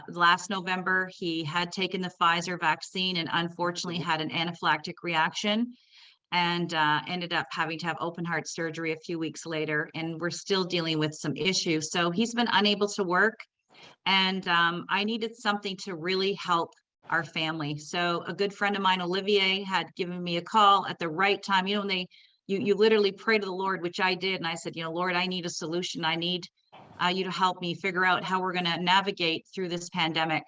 last November, he had taken the Pfizer vaccine and unfortunately had an anaphylactic reaction and ended up having to have open heart surgery a few weeks later. And we're still dealing with some issues. So he's been unable to work. And I needed something to really help our family. So a good friend of mine, Olivier, had given me a call at the right time. You know, when you literally pray to the Lord, which I did. And I said, you know, Lord, I need a solution. I need you to help me figure out how we're going to navigate through this pandemic.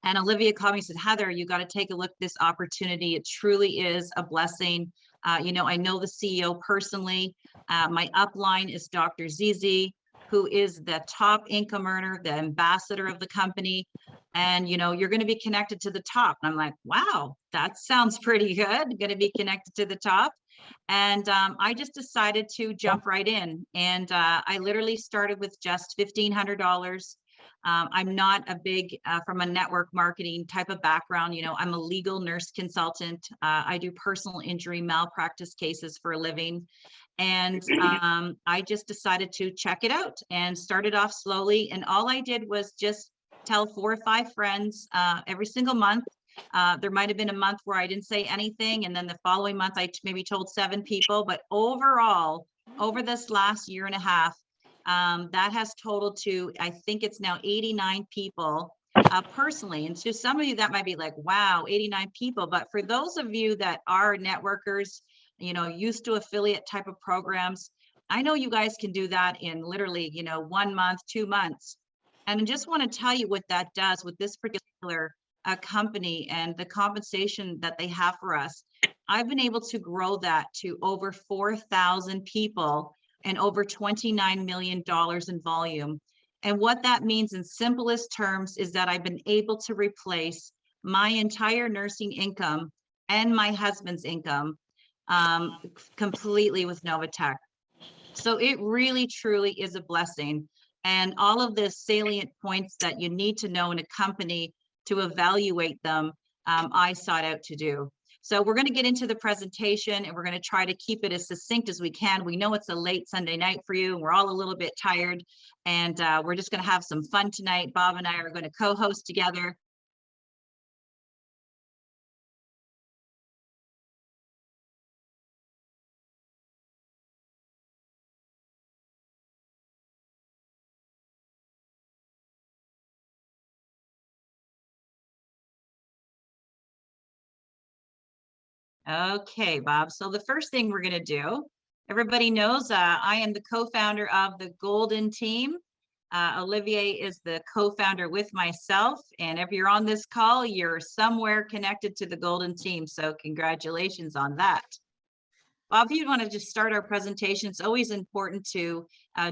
And Olivia called me and said, Heather, you got to take a look at this opportunity. It truly is a blessing. You know, I know the CEO personally. My upline is Dr. Zizi, who is the top income earner, the ambassador of the company. And, you know, you're going to be connected to the top. And I'm like, wow, that sounds pretty good. Going to be connected to the top. And I just decided to jump right in. And I literally started with just $1,500. I'm not a big, from a network marketing type of background. You know, I'm a legal nurse consultant. I do personal injury malpractice cases for a living. And I just decided to check it out and started off slowly. And all I did was just tell 4 or 5 friends every single month. There might have been a month where I didn't say anything. And then the following month, I maybe told 7 people. But overall, over this last year and a half, that has totaled to, I think it's now 89 people personally. And to some of you, that might be like, wow, 89 people. But for those of you that are networkers, you know, used to affiliate type of programs, I know you guys can do that in literally, you know, 1 month, 2 months. And I just want to tell you what that does with this particular company and the compensation that they have for us. I've been able to grow that to over 4,000 people and over $29 million in volume. And what that means in simplest terms is that I've been able to replace my entire nursing income and my husband's income completely with Novatech. So it really, truly is a blessing. And all of the salient points that you need to know in a company to evaluate them, I sought out to do. So we're going to get into the presentation and we're going to try to keep it as succinct as we can. We know it's a late Sunday night for you and we're all a little bit tired, and we're just going to have some fun tonight. Bob and I are going to co-host together. Okay, Bob. So the first thing we're going to do, everybody knows I am the co-founder of the Golden Team. Olivier is the co-founder with myself. And if you're on this call, you're somewhere connected to the Golden Team. So congratulations on that. Bob, if you want to just start our presentation, it's always important to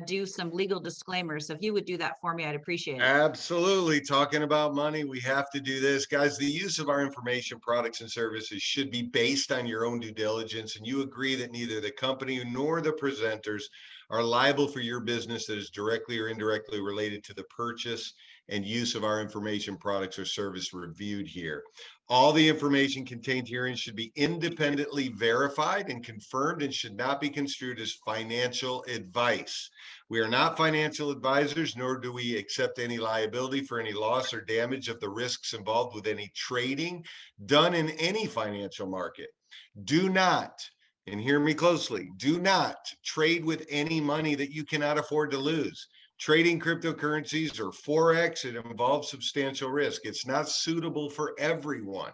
do some legal disclaimers. So if you would do that for me, I'd appreciate it. Absolutely. Talking about money, we have to do this. Guys, the use of our information, products, and services should be based on your own due diligence, and you agree that neither the company nor the presenters are liable for your business that is directly or indirectly related to the purchase and use of our information, products, or service reviewed here. All the information contained herein should be independently verified and confirmed and should not be construed as financial advice. We are not financial advisors, nor do we accept any liability for any loss or damage of the risks involved with any trading done in any financial market. Do not, and hear me closely, do not trade with any money that you cannot afford to lose. Trading cryptocurrencies or Forex, it involves substantial risk. It's not suitable for everyone.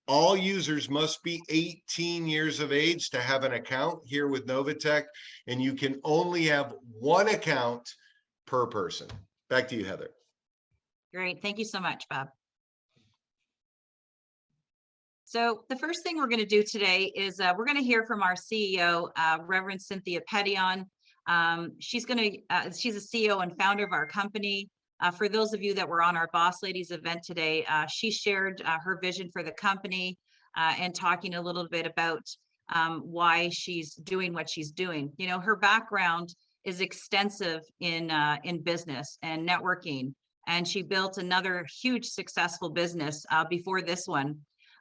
All users must be 18 years of age to have an account here with Novatech, and you can only have 1 account per person. Back to you, Heather. Great. Thank you so much, Bob. So the first thing we're going to do today is we're going to hear from our CEO, Reverend Cynthia Pettion. She's a CEO and founder of our company. For those of you that were on our Boss Ladies event today, she shared her vision for the company and talking a little bit about why she's doing what she's doing. You know, her background is extensive in business and networking, and she built another huge successful business before this one.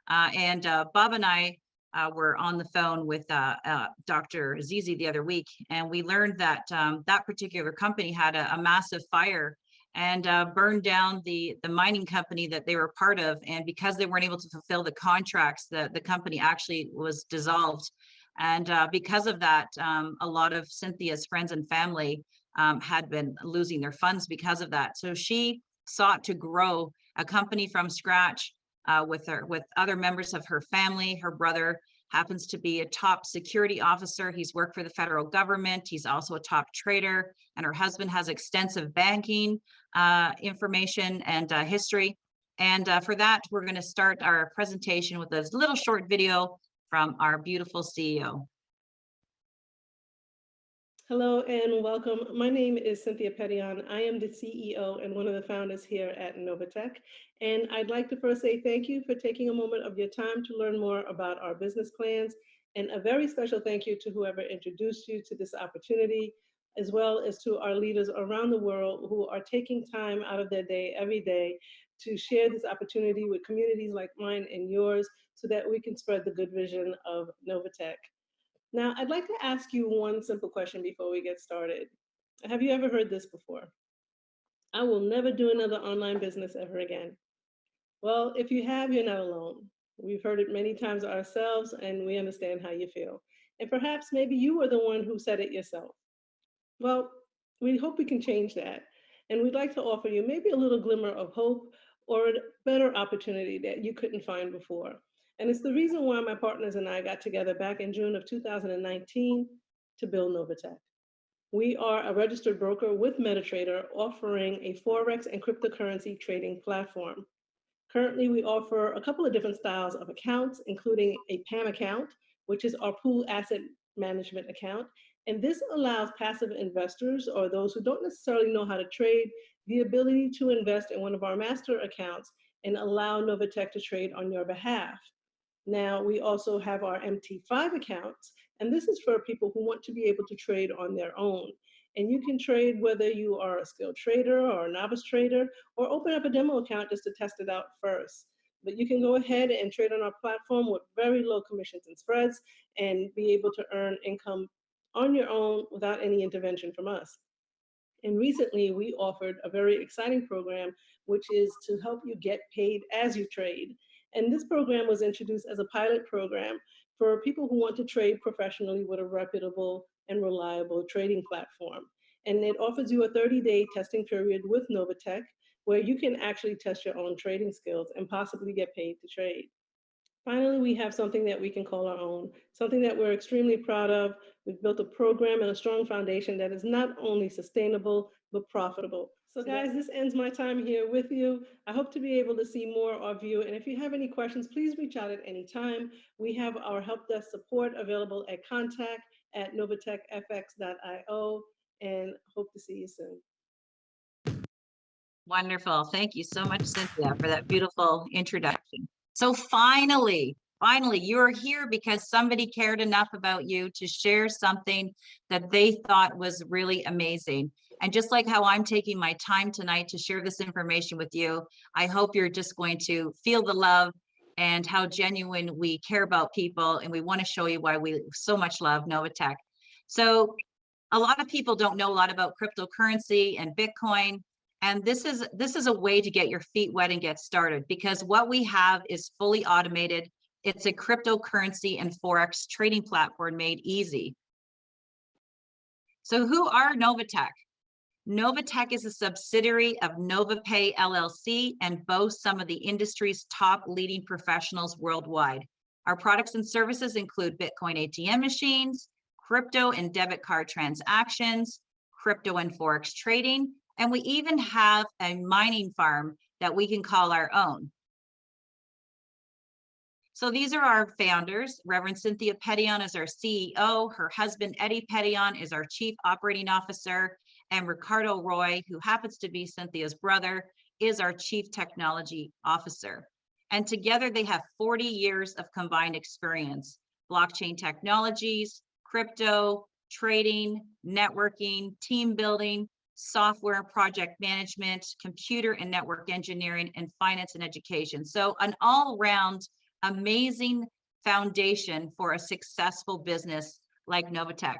And Bob and I were on the phone with Dr. Zizi the other week, and we learned that that particular company had a massive fire and burned down the mining company that they were part of. And because they weren't able to fulfill the contracts, the company actually was dissolved. And because of that, a lot of Cynthia's friends and family had been losing their funds because of that. So she sought to grow a company from scratch with other members of her family. Her brother happens to be a top security officer. He's worked for the federal government. He's also a top trader, and her husband has extensive banking information and history. And for that, we're going to start our presentation with a little short video from our beautiful CEO. Hello and welcome. My name is Cynthia Petion. I am the CEO and one of the founders here at Novatech. And I'd like to first say thank you for taking a moment of your time to learn more about our business plans. And a very special thank you to whoever introduced you to this opportunity, as well as to our leaders around the world who are taking time out of their day every day to share this opportunity with communities like mine and yours so that we can spread the good vision of Novatech. Now, I'd like to ask you one simple question before we get started. Have you ever heard this before? I will never do another online business ever again. Well, if you have, you're not alone. We've heard it many times ourselves, and we understand how you feel. And perhaps maybe you were the one who said it yourself. Well, we hope we can change that. And we'd like to offer you maybe a little glimmer of hope or a better opportunity that you couldn't find before. And it's the reason why my partners and I got together back in June of 2019 to build Novatech. We are a registered broker with MetaTrader offering a Forex and cryptocurrency trading platform. Currently, we offer a couple of different styles of accounts, including a PAM account, which is our pool asset management account. And this allows passive investors or those who don't necessarily know how to trade the ability to invest in one of our master accounts and allow Novatech to trade on your behalf. Now, we also have our MT5 accounts, and this is for people who want to be able to trade on their own. And you can trade whether you are a skilled trader or a novice trader, or open up a demo account just to test it out first. But you can go ahead and trade on our platform with very low commissions and spreads and be able to earn income on your own without any intervention from us. And recently, we offered a very exciting program, which is to help you get paid as you trade. And this program was introduced as a pilot program for people who want to trade professionally with a reputable and reliable trading platform. And it offers you a 30-day testing period with Novatech, where you can actually test your own trading skills and possibly get paid to trade. Finally, we have something that we can call our own, something that we're extremely proud of. We've built a program and a strong foundation that is not only sustainable, but profitable. So guys, this ends my time here with you. I hope to be able to see more of you. And if you have any questions, please reach out at any time. We have our help desk support available at contact@novatechfx.io, and hope to see you soon. Wonderful. Thank you so much, Cynthia, for that beautiful introduction. So finally, you're here because somebody cared enough about you to share something that they thought was really amazing. And just like how I'm taking my time tonight to share this information with you, I hope you're just going to feel the love and how genuine we care about people. And we want to show you why we so much love Novatech. So a lot of people don't know a lot about cryptocurrency and Bitcoin. And this is a way to get your feet wet and get started, because what we have is fully automated. It's a cryptocurrency and Forex trading platform made easy. So who are Novatech? Novatech is a subsidiary of NovaPay LLC and boasts some of the industry's top leading professionals worldwide. Our products and services include Bitcoin ATM machines, crypto and debit card transactions, crypto and Forex trading, and we even have a mining farm that we can call our own. So these are our founders. Reverend Cynthia Petion is our CEO. Her husband, Eddie Petion, is our Chief Operating Officer. And Ricardo Roy, who happens to be Cynthia's brother, is our Chief Technology Officer. And together they have 40 years of combined experience: blockchain technologies, crypto, trading, networking, team building, software and project management, computer and network engineering, and finance and education. So an all-round amazing foundation for a successful business like Novatech.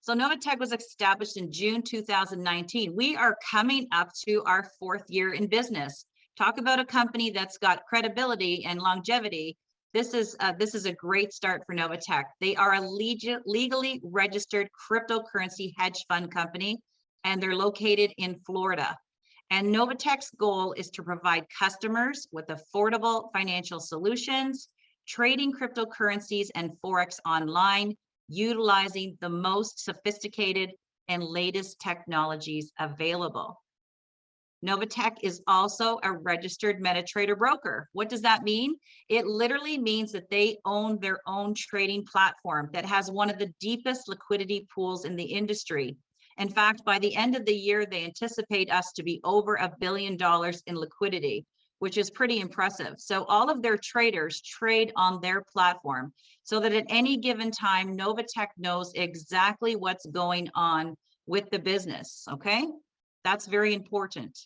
So Novatech was established in June 2019. We are coming up to our 4th year in business. Talk about a company that's got credibility and longevity. This is a great start for Novatech. They are a legally registered cryptocurrency hedge fund company, and they're located in Florida. And Novatech's goal is to provide customers with affordable financial solutions, trading cryptocurrencies and Forex online, utilizing the most sophisticated and latest technologies available. Novatech is also a registered MetaTrader broker. What does that mean? It literally means that they own their own trading platform that has one of the deepest liquidity pools in the industry. In fact, by the end of the year, they anticipate us to be over $1 billion in liquidity, which is pretty impressive. So all of their traders trade on their platform so that at any given time, Novatech knows exactly what's going on with the business, okay? That's very important.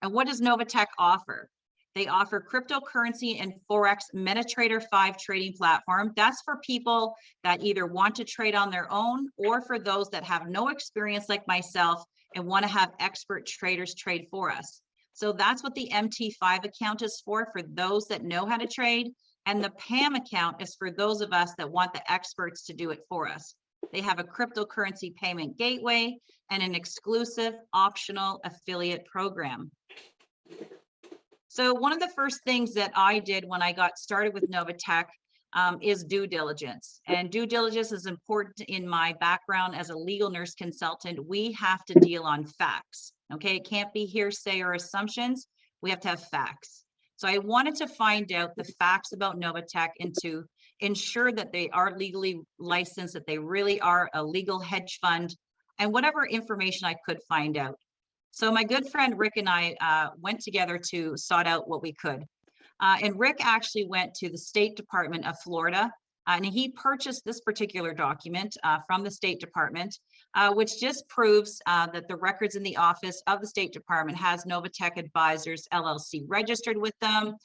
And what does Novatech offer? They offer cryptocurrency and Forex MetaTrader 5 trading platform. That's for people that either want to trade on their own or for those that have no experience like myself and want to have expert traders trade for us. So that's what the MT5 account is for those that know how to trade. And the PAM account is for those of us that want the experts to do it for us. They have a cryptocurrency payment gateway and an exclusive optional affiliate program. So one of the first things that I did when I got started with Novatech is due diligence. And due diligence is important in my background as a legal nurse consultant. We have to deal on facts, okay? It can't be hearsay or assumptions. We have to have facts. So I wanted to find out the facts about Novatech and to ensure that they are legally licensed, that they really are a legal hedge fund, and whatever information I could find out. So my good friend Rick and I went together to sort out what we could. And Rick actually went to the State Department of Florida, and he purchased this particular document from the State Department, which just proves that the records in the office of the State Department has Novatech Advisors LLC registered with them.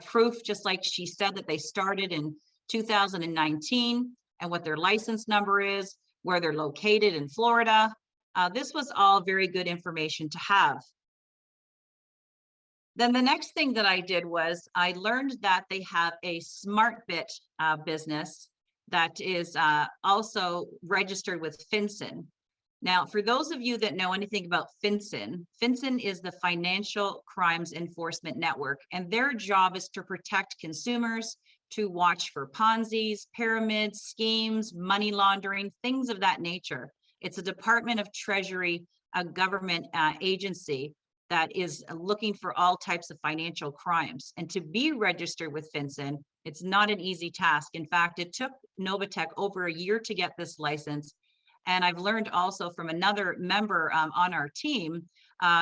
Proof, just like she said, that they started in 2019 and what their license number is, where they're located in Florida. This was all very good information to have. Then the next thing that I did was I learned that they have a SmartBit business that is also registered with FinCEN. Now, for those of you that know anything about FinCEN, FinCEN is the Financial Crimes Enforcement Network, and their job is to protect consumers, to watch for Ponzi's, pyramids, schemes, money laundering, things of that nature. It's a Department of Treasury, a government agency that is looking for all types of financial crimes. And to be registered with FinCEN, it's not an easy task. In fact, it took Novatech over a year to get this license. And I've learned also from another member on our team,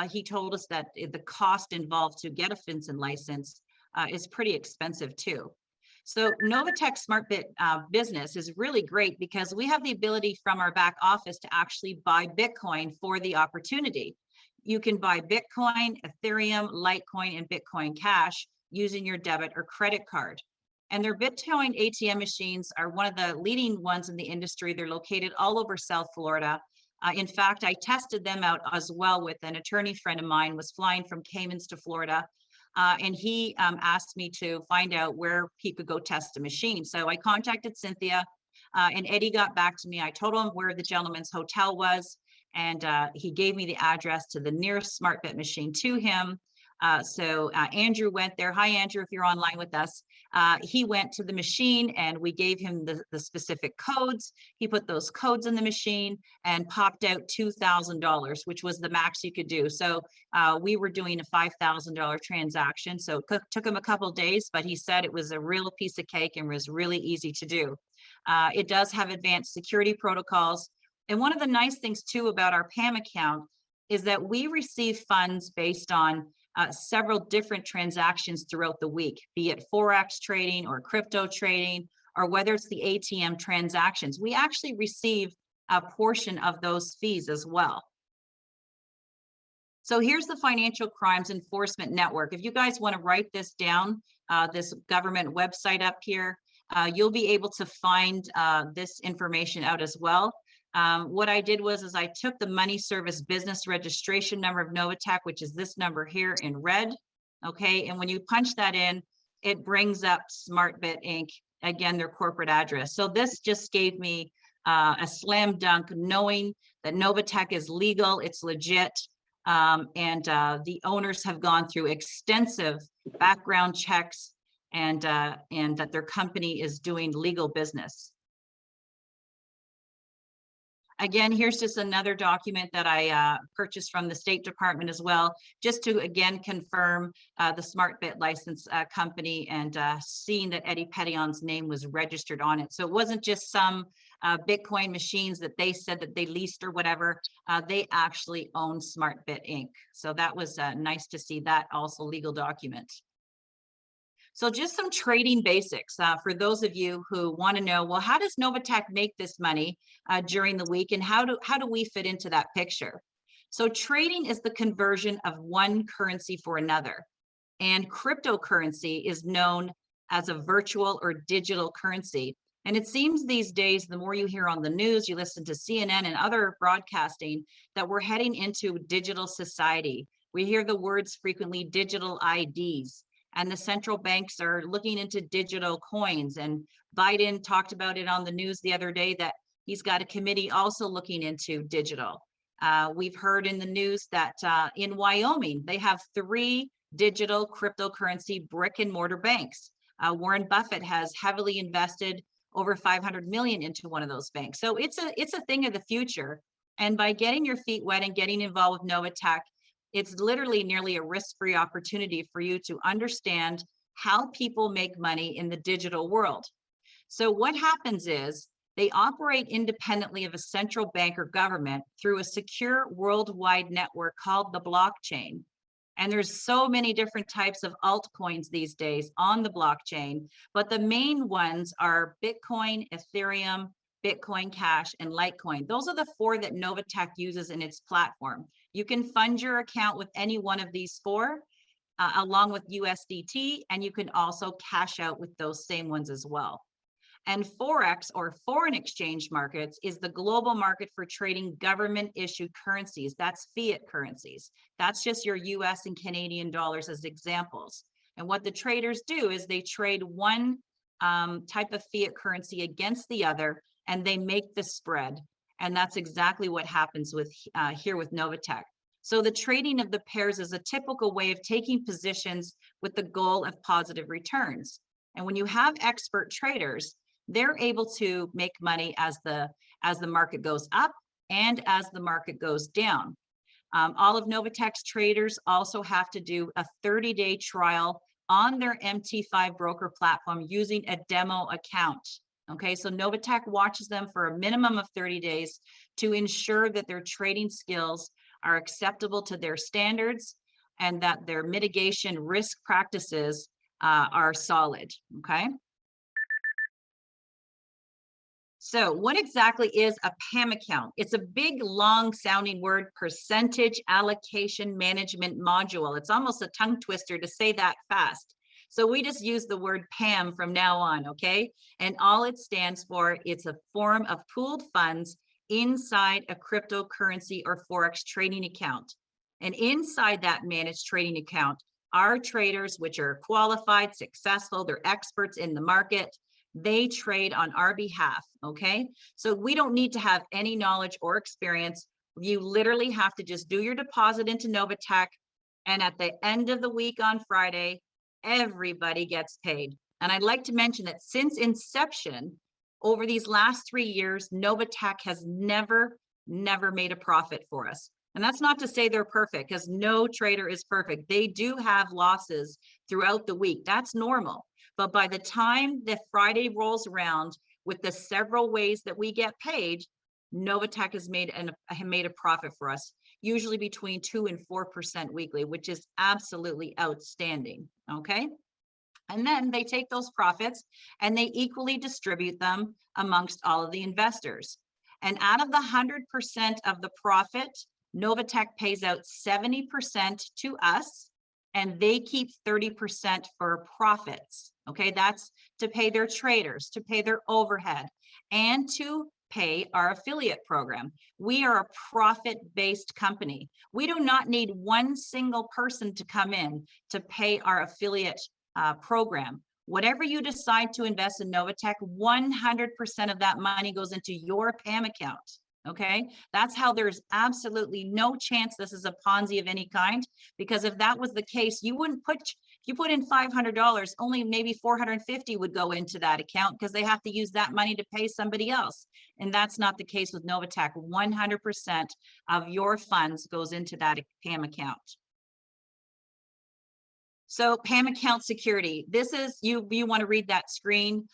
he told us that the cost involved to get a FinCEN license is pretty expensive too. So Novatech SmartBit business is really great because we have the ability from our back office to actually buy Bitcoin for the opportunity. You can buy Bitcoin, Ethereum, Litecoin, and Bitcoin Cash using your debit or credit card. And their Bitcoin ATM machines are one of the leading ones in the industry. They're located all over South Florida. In fact, I tested them out as well with an attorney friend of mine was flying from Caymans to Florida. And he asked me to find out where he could go test a machine. So I contacted Cynthia and Eddie got back to me. I told him where the gentleman's hotel was, and he gave me the address to the nearest SmartBit machine to him. So Andrew went there. Hi, Andrew, if you're online with us. He went to the machine and we gave him the specific codes. He put those codes in the machine and popped out $2,000, which was the max you could do. So we were doing a $5,000 transaction. So it took him a couple of days, but he said it was a real piece of cake and was really easy to do. It does have advanced security protocols. And one of the nice things too about our PAM account is that we receive funds based on several different transactions throughout the week, be it Forex trading or crypto trading, or whether it's the ATM transactions. We actually receive a portion of those fees as well. So here's the Financial Crimes Enforcement Network. If you guys want to write this down, this government website up here, you'll be able to find this information out as well. What I did was I took the money service business registration number of Novatech, which is this number here in red. Okay, and when you punch that in, it brings up SmartBit Inc., again, their corporate address. So this just gave me a slam dunk, knowing that Novatech is legal, it's legit, and the owners have gone through extensive background checks, and that their company is doing legal business. Again, here's just another document that I purchased from the State Department as well, just to again confirm the SmartBit license company, and seeing that Eddie Petillon's name was registered on it. So it wasn't just some Bitcoin machines that they said that they leased or whatever. They actually own SmartBit Inc. So that was nice to see that also legal document. So just some trading basics for those of you who want to know, well, how does Novatech make this money during the week, and how do we fit into that picture? So trading is the conversion of one currency for another, and cryptocurrency is known as a virtual or digital currency. And it seems these days, the more you hear on the news, you listen to CNN and other broadcasting, that we're heading into digital society. We hear the words frequently, digital IDs. And the central banks are looking into digital coins. And Biden talked about it on the news the other day that he's got a committee also looking into digital. We've heard in the news that in Wyoming, they have 3 digital cryptocurrency brick and mortar banks. Warren Buffett has heavily invested over 500 million into one of those banks. So it's a thing of the future. And by getting your feet wet and getting involved with Novatech, it's literally nearly a risk-free opportunity for you to understand how people make money in the digital world. So what happens is they operate independently of a central bank or government through a secure worldwide network called the blockchain. And there's so many different types of altcoins these days on the blockchain, but the main ones are Bitcoin, Ethereum, Bitcoin Cash, and Litecoin. Those are the 4 that Novatech uses in its platform. You can fund your account with any one of these 4, along with USDT, and you can also cash out with those same ones as well. And Forex, or foreign exchange markets, is the global market for trading government-issued currencies. That's fiat currencies. That's just your US and Canadian dollars as examples. And what the traders do is they trade one type of fiat currency against the other, and they make the spread. And that's exactly what happens with here with Novatech. So the trading of the pairs is a typical way of taking positions with the goal of positive returns. And when you have expert traders, they're able to make money as the market goes up and as the market goes down. All of Novatech's traders also have to do a 30-day trial on their MT5 broker platform using a demo account. Okay, so Novatech watches them for a minimum of 30 days to ensure that their trading skills are acceptable to their standards and that their mitigation risk practices are solid. Okay. So what exactly is a PAM account? It's a big, long sounding word, percentage allocation management module. It's almost a tongue twister to say that fast. So we just use the word PAM from now on, okay? And all it stands for, it's a form of pooled funds inside a cryptocurrency or Forex trading account. And inside that managed trading account are traders which are qualified, successful, they're experts in the market. They trade on our behalf, okay? So we don't need to have any knowledge or experience. You literally have to just do your deposit into Novatech, and at the end of the week on Friday, everybody gets paid. And I'd like to mention that since inception, over these last 3 years, Novatech has never made a profit for us. And that's not to say they're perfect, because no trader is perfect. They do have losses throughout the week. That's normal. But by the time the Friday rolls around with the several ways that we get paid, Novatech has made a profit for us, usually between 2 and 4% weekly, which is absolutely outstanding, okay? And then they take those profits and they equally distribute them amongst all of the investors. And out of the 100% of the profit, Novatech pays out 70% to us, and they keep 30% for profits. Okay, that's to pay their traders, to pay their overhead, and to pay our affiliate program. We are a profit-based company. We do not need one single person to come in to pay our affiliate program. Whatever you decide to invest in Novatech, 100% of that money goes into your PAM account. Okay, that's how there's absolutely no chance this is a Ponzi of any kind, because if that was the case, you wouldn't put, if you put in $500, only maybe 450 would go into that account because they have to use that money to pay somebody else. And that's not the case with Novatech. 100% of your funds goes into that PAM account. So PAM account security, this is, you want to read that screen.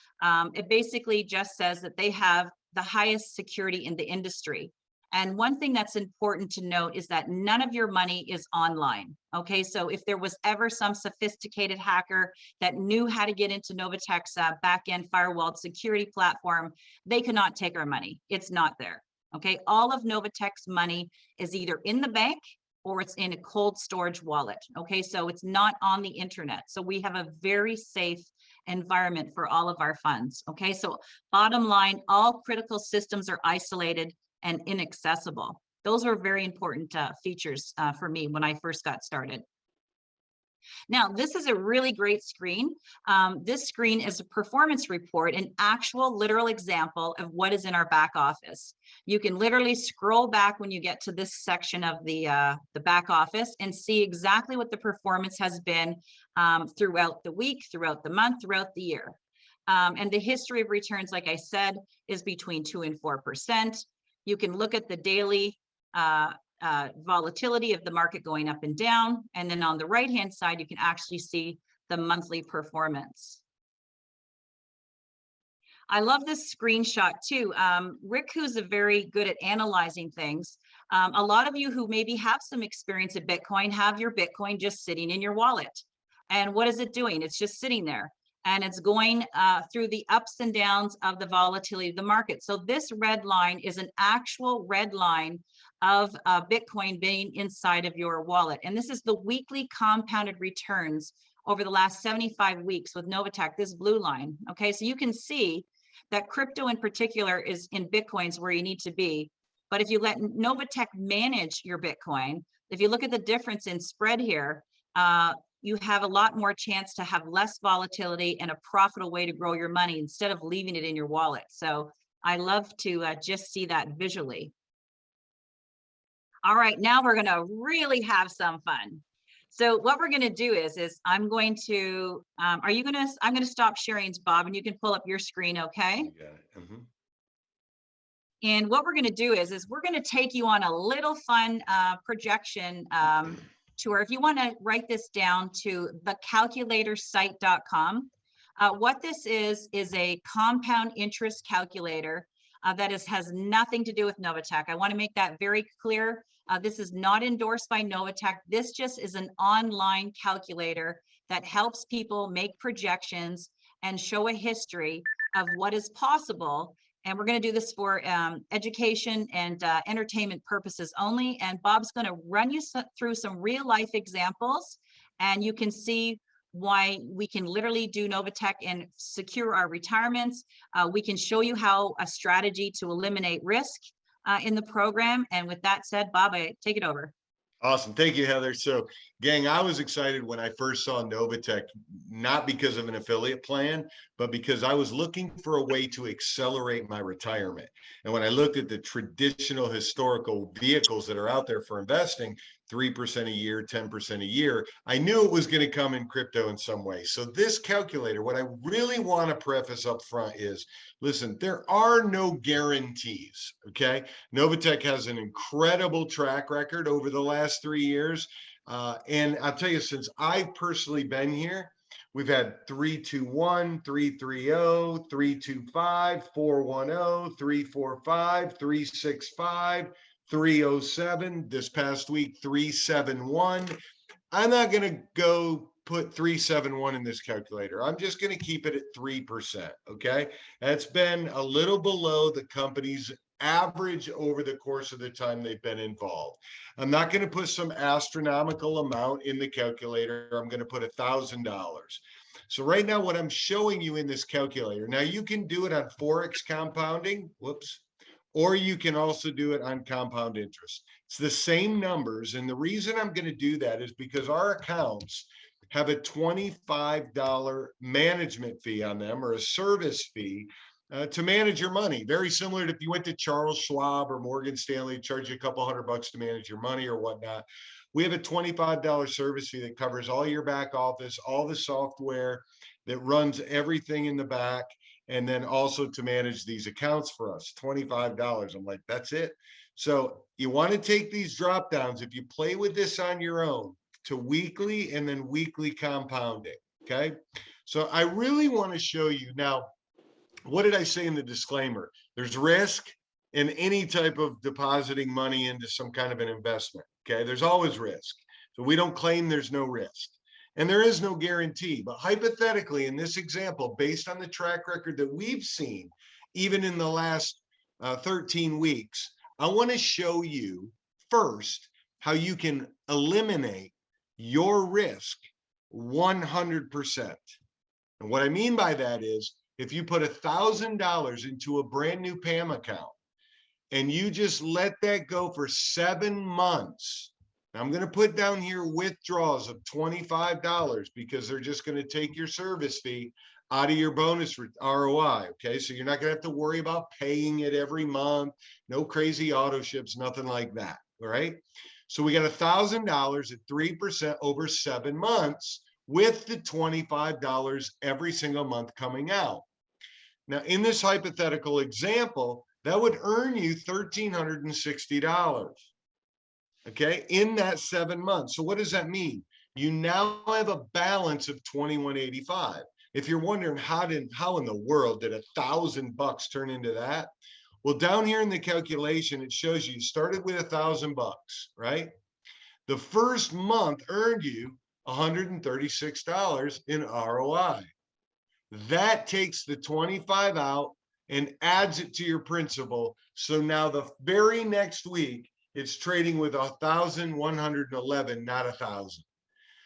It basically just says that they have the highest security in the industry. And one thing that's important to note is that none of your money is online. Okay, so if there was ever some sophisticated hacker that knew how to get into Novatech's backend firewall security platform, they could not take our money. It's not there. Okay, all of Novatech's money is either in the bank or it's in a cold storage wallet. Okay, so it's not on the internet. So we have a very safe environment for all of our funds. Okay, so bottom line, all critical systems are isolated and inaccessible. Those are very important features for me when I first got started. Now, this is a really great screen. This screen is a performance report, an actual literal example of what is in our back office. You can literally scroll back when you get to this section of the back office and see exactly what the performance has been throughout the week, throughout the month, throughout the year. And the history of returns, like I said, is between 2 and 4%. You can look at the daily volatility of the market going up and down. And then on the right-hand side, you can actually see the monthly performance. I love this screenshot too. Rick, who's very good at analyzing things. A lot of you who maybe have some experience at Bitcoin have your Bitcoin just sitting in your wallet. And what is it doing? It's just sitting there. And it's going through the ups and downs of the volatility of the market. So this red line is an actual red line of Bitcoin being inside of your wallet. And this is the weekly compounded returns over the last 75 weeks with Novatech, this blue line. Okay, so you can see that crypto in particular is in Bitcoins where you need to be. But if you let Novatech manage your Bitcoin, if you look at the difference in spread here, you have a lot more chance to have less volatility and a profitable way to grow your money instead of leaving it in your wallet. So I love to just see that visually. All right, now we're gonna really have some fun. So what we're gonna do is I'm going to, I'm gonna stop sharing, Bob, and you can pull up your screen, okay? You got it. Mm-hmm. And what we're gonna do is we're gonna take you on a little fun projection tour. If you wanna write this down to thecalculatorsite.com. What this is a compound interest calculator that has nothing to do with Novatech. I wanna make that very clear. This is not endorsed by Novatech. This just is an online calculator that helps people make projections and show a history of what is possible. And we're going to do this for education and entertainment purposes only. And Bob's going to run you through some real life examples, and you can see why we can literally do Novatech and secure our retirements. We can show you how a strategy to eliminate risk in the program. And with that said, Bob, I take it over. Awesome. Thank you, Heather. So, gang, I was excited when I first saw Novatech, not because of an affiliate plan, but because I was looking for a way to accelerate my retirement. And when I looked at the traditional historical vehicles that are out there for investing, 3% a year, 10% a year, I knew it was going to come in crypto in some way. So this calculator, what I really want to preface up front is, listen, there are no guarantees, okay? Novatech has an incredible track record over the last 3 years. And I'll tell you, since I've personally been here, we've had 321, 330, 325, 410, 345, 365, 307, this past week, 371. I'm not going to go put 371 in this calculator. I'm just going to keep it at 3%. Okay. That's been a little below the company's average over the course of the time they've been involved. I'm not going to put some astronomical amount in the calculator. I'm going to put $1,000. So right now, what I'm showing you in this calculator, now you can do it on Forex compounding, whoops, or you can also do it on compound interest. It's the same numbers. And the reason I'm going to do that is because our accounts have a $25 management fee on them, or a service fee, to manage your money. Very similar to if you went to Charles Schwab or Morgan Stanley, charge you a couple $100 to manage your money or whatnot. We have a $25 service fee that covers all your back office, all the software that runs everything in the back, and then also to manage these accounts for us, $25. I'm like, that's it. So you want to take these drop downs, if you play with this on your own, to weekly and then weekly compounding. Okay. So I really want to show you now, what did I say in the disclaimer? There's risk in any type of depositing money into some kind of an investment. Okay. There's always risk. So we don't claim there's no risk. And there is no guarantee, but hypothetically in this example, based on the track record that we've seen, even in the last 13 weeks, I want to show you first how you can eliminate your risk 100%. And what I mean by that is, if you put $1,000 into a brand new PAM account and you just let that go for 7 months, I'm going to put down here withdrawals of $25 because they're just going to take your service fee out of your bonus ROI. Okay. So you're not going to have to worry about paying it every month. No crazy auto ships, nothing like that. All right. So we got $1,000 at 3% over 7 months with the $25 every single month coming out. Now, in this hypothetical example, that would earn you $1,360. Okay, in that 7 months. So what does that mean? You now have a balance of $2,185. If you're wondering how in the world did $1,000 turn into that? Well, down here in the calculation, it shows you started with $1,000, right? The first month earned you $136 in ROI. That takes the 25 out and adds it to your principal. So now the very next week, it's trading with 1,111, not 1,000.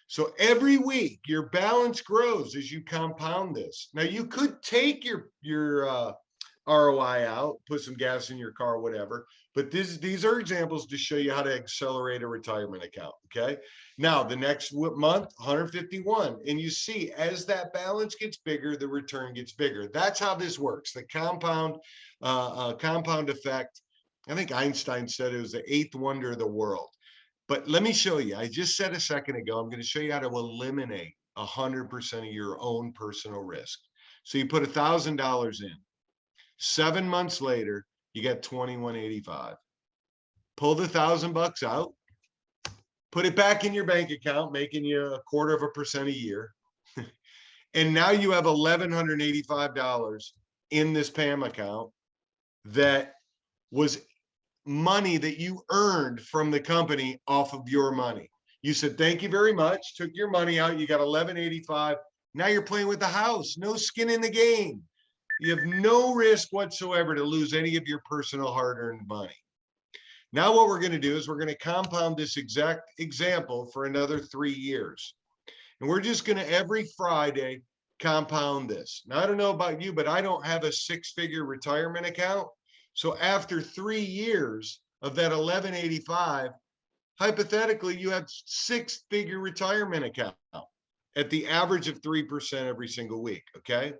So every week your balance grows as you compound this. Now you could take your ROI out, put some gas in your car, whatever. But these are examples to show you how to accelerate a retirement account. Okay. Now the next month, 151, and you see as that balance gets bigger, the return gets bigger. That's how this works. The compound effect. I think Einstein said it was the 8th wonder of the world. But let me show you. I just said a second ago, I'm going to show you how to eliminate 100% of your own personal risk. So you put $1,000 in. 7 months later, you got $2,185. Pull the $1,000 out, put it back in your bank account, making you 0.25% a year. And now you have $1,185 in this PAM account that was money that you earned from the company off of your money. You said, thank you very much, took your money out, you got $1,185. Now you're playing with the house, no skin in the game. You have no risk whatsoever to lose any of your personal hard-earned money. Now what we're going to do is we're going to compound this exact example for another 3 years. And we're just going to every Friday compound this. Now, I don't know about you, but I don't have a 6-figure retirement account. So after 3 years of that 1,185, hypothetically, you have 6-figure retirement account at the average of 3% every single week. Okay.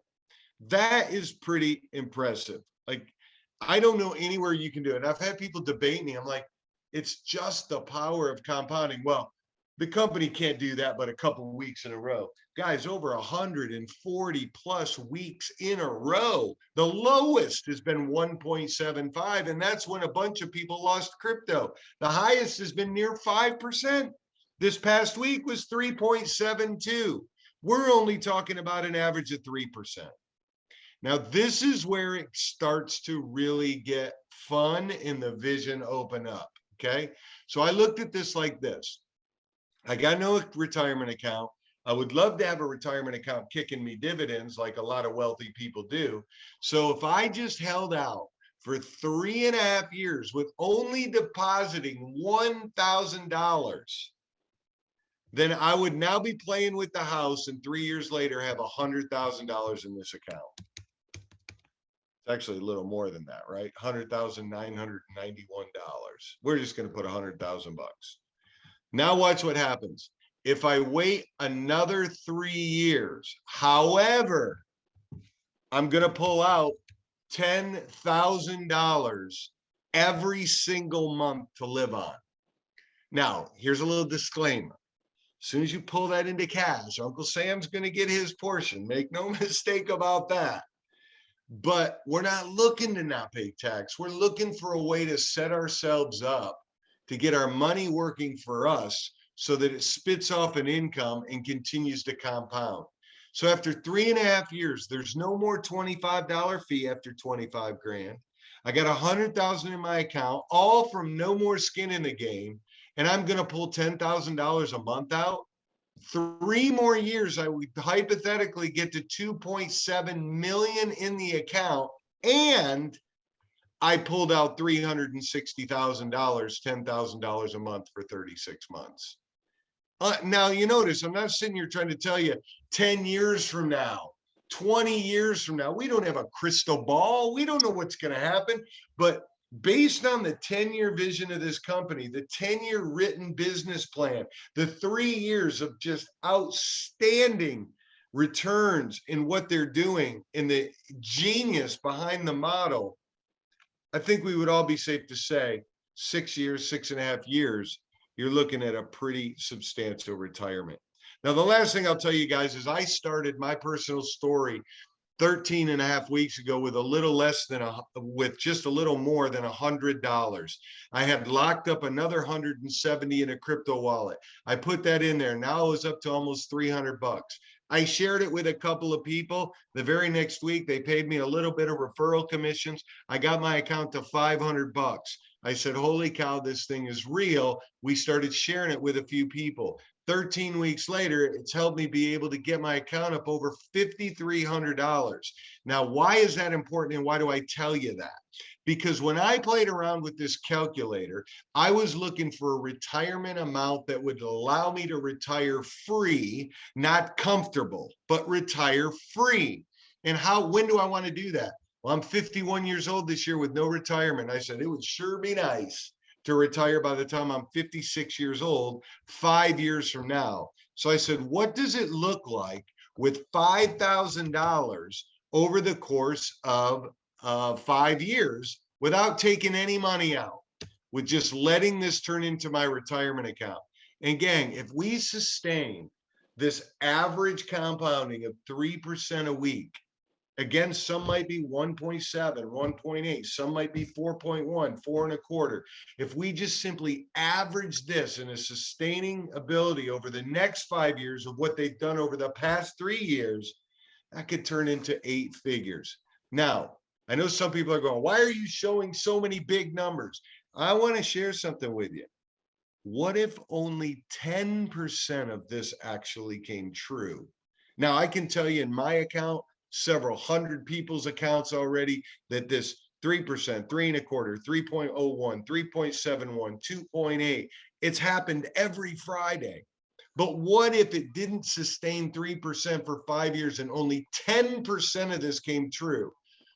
That is pretty impressive. Like, I don't know anywhere you can do it. I've had people debate me. I'm like, it's just the power of compounding. Well, the company can't do that, but a couple of weeks in a row. Guys, over 140 plus weeks in a row. The lowest has been 1.75, and that's when a bunch of people lost crypto. The highest has been near 5%. This past week was 3.72. We're only talking about an average of 3%. Now, this is where it starts to really get fun and the vision open up. Okay. So I looked at this like this. I got no retirement account. I would love to have a retirement account kicking me dividends like a lot of wealthy people do. So if I just held out for 3.5 years with only depositing $1,000, then I would now be playing with the house and 3 years later have $100,000 in this account. It's actually a little more than that, right? $100,991. We're just going to put $100,000 bucks. Now watch what happens. If I wait another 3 years, however, I'm going to pull out $10,000 every single month to live on. Now, here's a little disclaimer. As soon as you pull that into cash, Uncle Sam's going to get his portion. Make no mistake about that. But we're not looking to not pay tax. We're looking for a way to set ourselves up to get our money working for us so that it spits off an income and continues to compound. So after 3.5 years, there's no more $25 fee after 25 grand. I got 100,000 in my account, all from no more skin in the game. And I'm going to pull $10,000 a month out. 3 more years, I would hypothetically get to 2.7 million in the account. And I pulled out $360,000, $10,000 a month for 36 months. Now, you notice I'm not sitting here trying to tell you 10 years from now, 20 years from now, we don't have a crystal ball. We don't know what's going to happen. But based on the 10-year vision of this company, the 10-year written business plan, the 3 years of just outstanding returns in what they're doing, and the genius behind the model, I think we would all be safe to say 6 years, 6.5 years, you're looking at a pretty substantial retirement. Now, the last thing I'll tell you guys is I started my personal story 13.5 weeks ago with just a little more than $100. I had locked up another 170 in a crypto wallet. I put that in there. Now it was up to almost 300 bucks. I shared it with a couple of people. The very next week, they paid me a little bit of referral commissions. I got my account to 500 bucks. I said, holy cow, this thing is real. We started sharing it with a few people. 13 weeks later, it's helped me be able to get my account up over $5,300. Now, why is that important and why do I tell you that? Because when I played around with this calculator, I was looking for a retirement amount that would allow me to retire free, not comfortable, but retire free. And when do I want to do that? Well, I'm 51 years old this year with no retirement. I said, it would sure be nice to retire by the time I'm 56 years old, 5 years from now. So I said, what does it look like with $5,000 over the course of 5 years without taking any money out, with just letting this turn into my retirement account? And gang, if we sustain this average compounding of 3% a week, again, some might be 1.7, 1.8, some might be 4.1, 4.25. If we just simply average this in a sustaining ability over the next 5 years of what they've done over the past 3 years, that could turn into 8 figures. Now, I know some people are going, why are you showing so many big numbers? I want to share something with you. What if only 10% of this actually came true? Now, I can tell you in my account, several hundred people's accounts already, that this 3%, 3.25, 3.01, 3.71, 2.8, it's happened every Friday. But what if it didn't sustain 3% for 5 years and only 10% of this came true?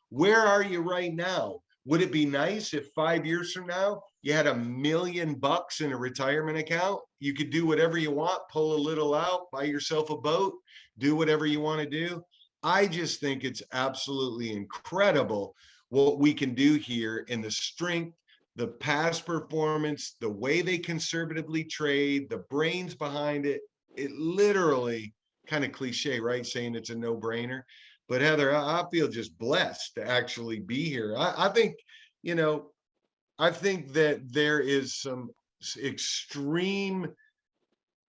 Where are you right now? Would it be nice if 5 years from now you had $1 million in a retirement account? You could do whatever you want, pull a little out, buy yourself a boat, do whatever you want to do. I just think it's absolutely incredible what we can do here in the strength, the past performance, the way they conservatively trade, the brains behind it. It literally, kind of cliche, right? Saying it's a no-brainer. But Heather, I feel just blessed to actually be here. I think, I think that there is some extreme,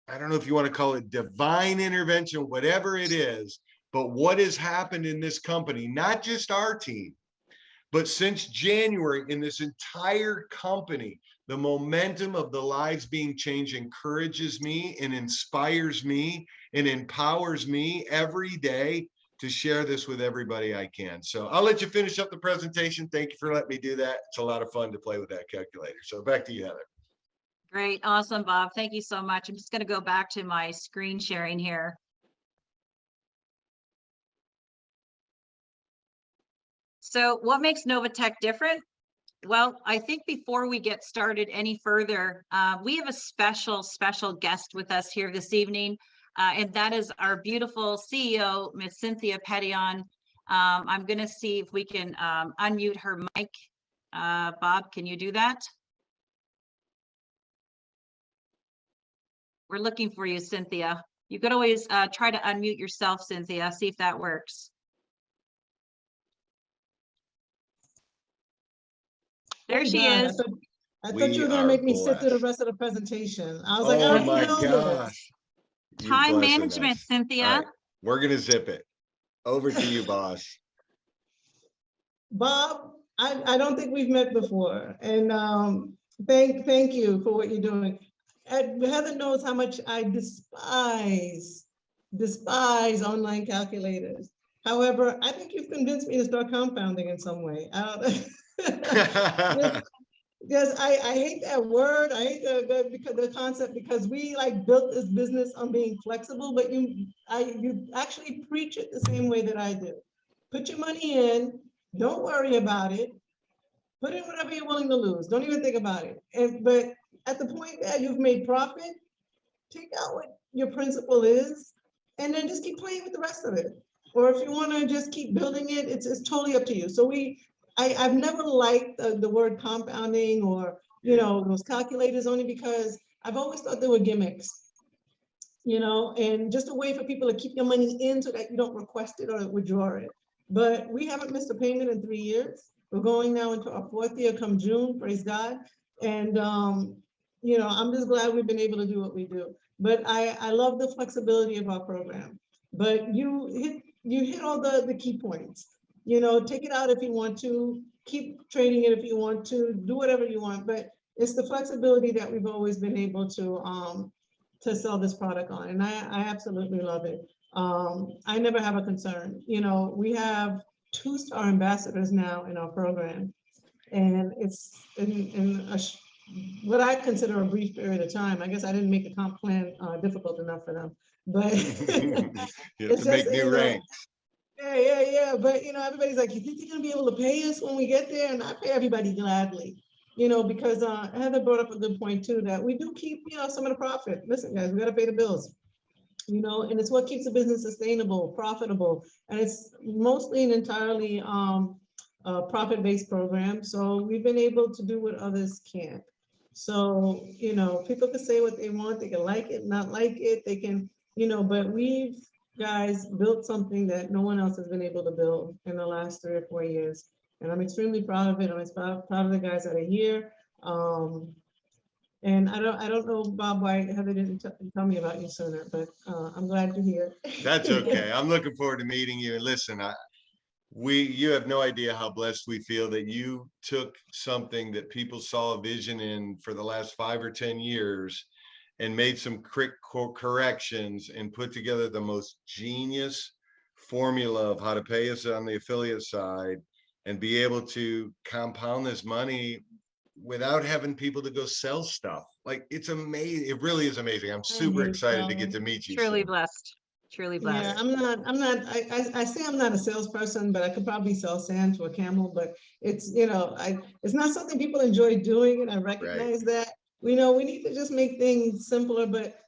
I don't know if you want to call it divine intervention, whatever it is, but what has happened in this company, not just our team, but since January in this entire company, the momentum of the lives being changed encourages me and inspires me and empowers me every day to share this with everybody I can. So I'll let you finish up the presentation. Thank you for letting me do that. It's a lot of fun to play with that calculator. So back to you, Heather. Great. Awesome, Bob. Thank you so much. I'm just going to go back to my screen sharing here. So what makes Novatech different? Well, I think before we get started any further, we have a special guest with us here this evening, and that is our beautiful CEO, Miss Cynthia Petion. I'm going to see if we can unmute her mic. Bob, can you do that? We're looking for you, Cynthia. You could always try to unmute yourself, Cynthia, see if that works. There she is. I thought you were going to make me sit through the rest of the presentation. I was like, oh I my know gosh. Time management, Cynthia. Right, we're going to zip it. Over to you, boss. Bob, I don't think we've met before. And thank you for what you're doing. Heather knows how much I despise online calculators. However, I think you've convinced me to start compounding in some way. I don't Because I hate that word. I hate the concept, because we like built this business on being flexible, but you actually preach it the same way that I do. Put your money in, don't worry about it. Put in whatever you're willing to lose. Don't even think about it. But at the point that you've made profit, take out what your principal is, and then just keep playing with the rest of it. Or if you want to just keep building it, it's totally up to you. So I've never liked the word compounding or, those calculators, only because I've always thought they were gimmicks, and just a way for people to keep your money in so that you don't request it or withdraw it. But we haven't missed a payment in 3 years. We're going now into our 4th year come June, praise God. And, I'm just glad we've been able to do what we do. But I love the flexibility of our program. But you hit all the key points. Take it out if you want to, keep trading it if you want to, do whatever you want, but it's the flexibility that we've always been able to sell this product on, and I absolutely love it. I never have a concern. We have 2-star ambassadors now in our program, and it's in what I consider a brief period of time. I guess I didn't make the comp plan difficult enough for them, but you have to make new ranks. Yeah. But everybody's like, you think you're gonna be able to pay us when we get there? And I pay everybody gladly, because Heather brought up a good point too, that we do keep, some of the profit. Listen, guys, we gotta pay the bills, and it's what keeps the business sustainable, profitable, and it's mostly and entirely a profit-based program. So we've been able to do what others can't. So, people can say what they want, they can like it, not like it, they can, but we've guys built something that no one else has been able to build in the last 3 or 4 years. And I'm extremely proud of it. I'm proud of the guys that are here. And I don't know, Bob, why Heather didn't tell me about you sooner, but I'm glad you're here. That's okay. I'm looking forward to meeting you. And listen, you have no idea how blessed we feel that you took something that people saw a vision in for the last 5 or 10 years and made some quick corrections and put together the most genius formula of how to pay us on the affiliate side and be able to compound this money without having people to go sell stuff. Like, it's amazing. It really is amazing. I'm super excited to get to meet you. Truly blessed. Truly blessed. Yeah, I'm not, I say I'm not a salesperson, but I could probably sell sand to a camel, but it's, it's not something people enjoy doing, and I recognize that. We need to just make things simpler, but,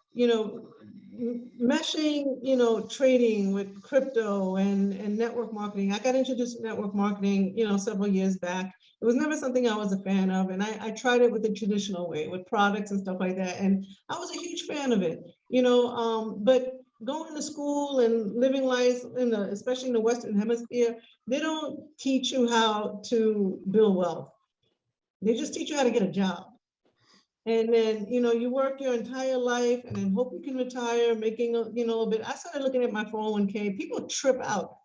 meshing, trading with crypto and network marketing. I got introduced to network marketing, several years back. It was never something I was a fan of. And I tried it with the traditional way, with products and stuff like that. And I was a huge fan of it, but going to school and living life especially in the Western Hemisphere, they don't teach you how to build wealth. They just teach you how to get a job. And then, you work your entire life and then hope you can retire making a little bit. I started looking at my 401k. People trip out